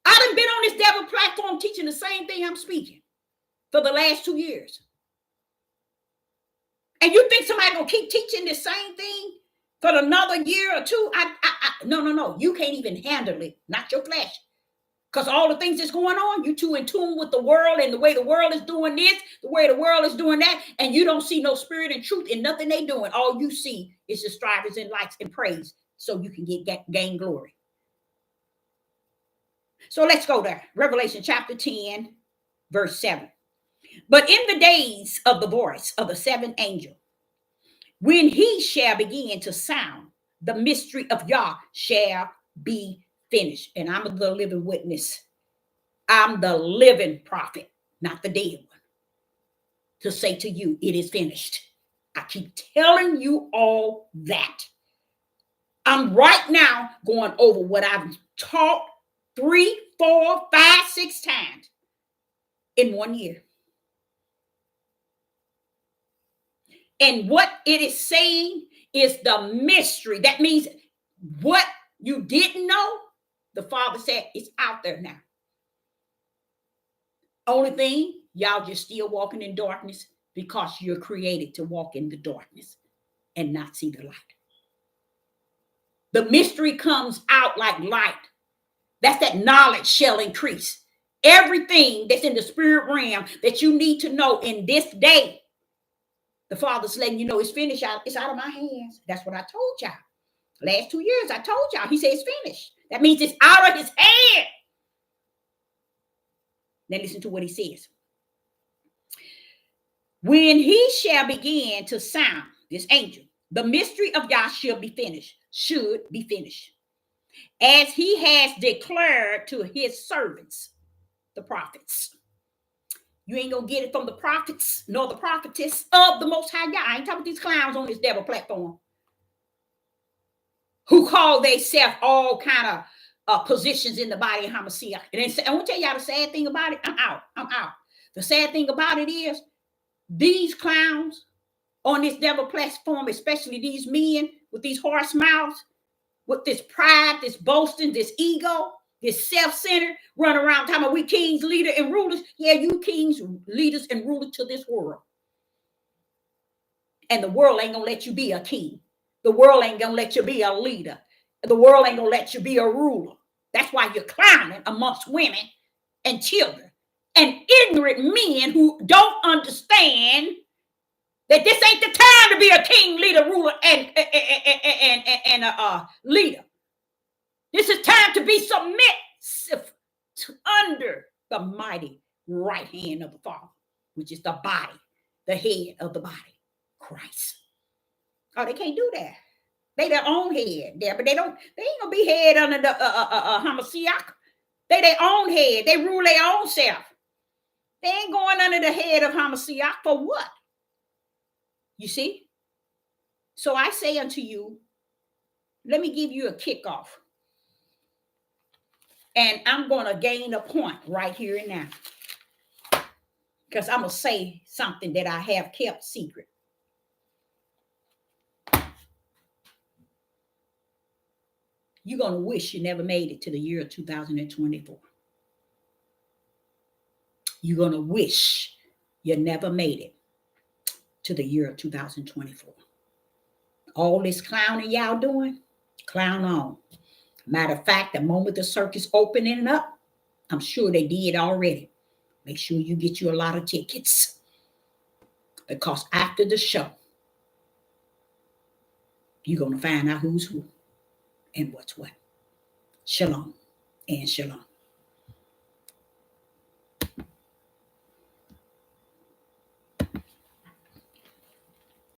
Speaker 1: I done been on this devil platform teaching the same thing I'm speaking for the last 2 years. And you think somebody gonna keep teaching the same thing for another year or two? No. You can't even handle it. Not your flesh. Because all the things that's going on, you too in tune with the world and the way the world is doing this, the way the world is doing that, and you don't see no spirit and truth in nothing they doing. All you see is the strivers and lights and praise so you can gain glory. So let's go there. Revelation chapter 10, verse 7. But in the days of the voice of the seventh angel, when he shall begin to sound, the mystery of Yah shall be finished. And I'm the living witness. I'm the living prophet, not the dead one, to say to you, it is finished. I keep telling you all that. I'm right now going over what I've taught 3, 4, 5, 6 times in 1 year. And what it is saying is the mystery. That means what you didn't know, the Father said it's out there now. Only thing, y'all just still walking in darkness because you're created to walk in the darkness and not see the light. The mystery comes out like light. That's that knowledge shall increase. Everything that's in the spirit realm that you need to know in this day, the Father's letting you know it's finished. It's out of my hands. That's what I told y'all. Last 2 years, I told y'all. He said it's finished. That means it's out of his hand. Now listen to what he says. When he shall begin to sound, this angel, the mystery of Yah shall be finished, should be finished, as he has declared to his servants, the prophets. You ain't gonna get it from the prophets nor the prophetess of the Most High God. I ain't talking about these clowns on this devil platform who call themselves all kind of positions in the body of Hamashiach. And I want to tell y'all the sad thing about it. I'm out. The sad thing about it is these clowns on this devil platform, especially these men with these horse mouths, with this pride, this boasting, this ego, this self-centered, run around talking about we kings, leaders, and rulers. Yeah, you kings, leaders, and rulers to this world. And the world ain't gonna let you be a king. The world ain't gonna let you be a leader. The world ain't gonna let you be a ruler. That's why you're clowning amongst women and children and ignorant men who don't understand that this ain't the time to be a king, leader, ruler, and a leader. This is time to be submissive under the mighty right hand of the Father, which is the body, the head of the body, Christ. Oh, they can't do that. They their own head there, but they ain't gonna be head under the Hamashiach. They their own head. They rule their own self. They ain't going under the head of Hamashiach for what? You see? So I say unto you, let me give you a kickoff. And I'm going to gain a point right here and now. Because I'm going to say something that I have kept secret. You're going to wish you never made it to the year 2024. You're going to wish you never made it to the year 2024. All this clowning y'all doing, clown on. Matter of fact, the moment the circus opening up, I'm sure they did already. Make sure you get you a lot of tickets. Because after the show, you're going to find out who's who and what's what. Shalom and shalom.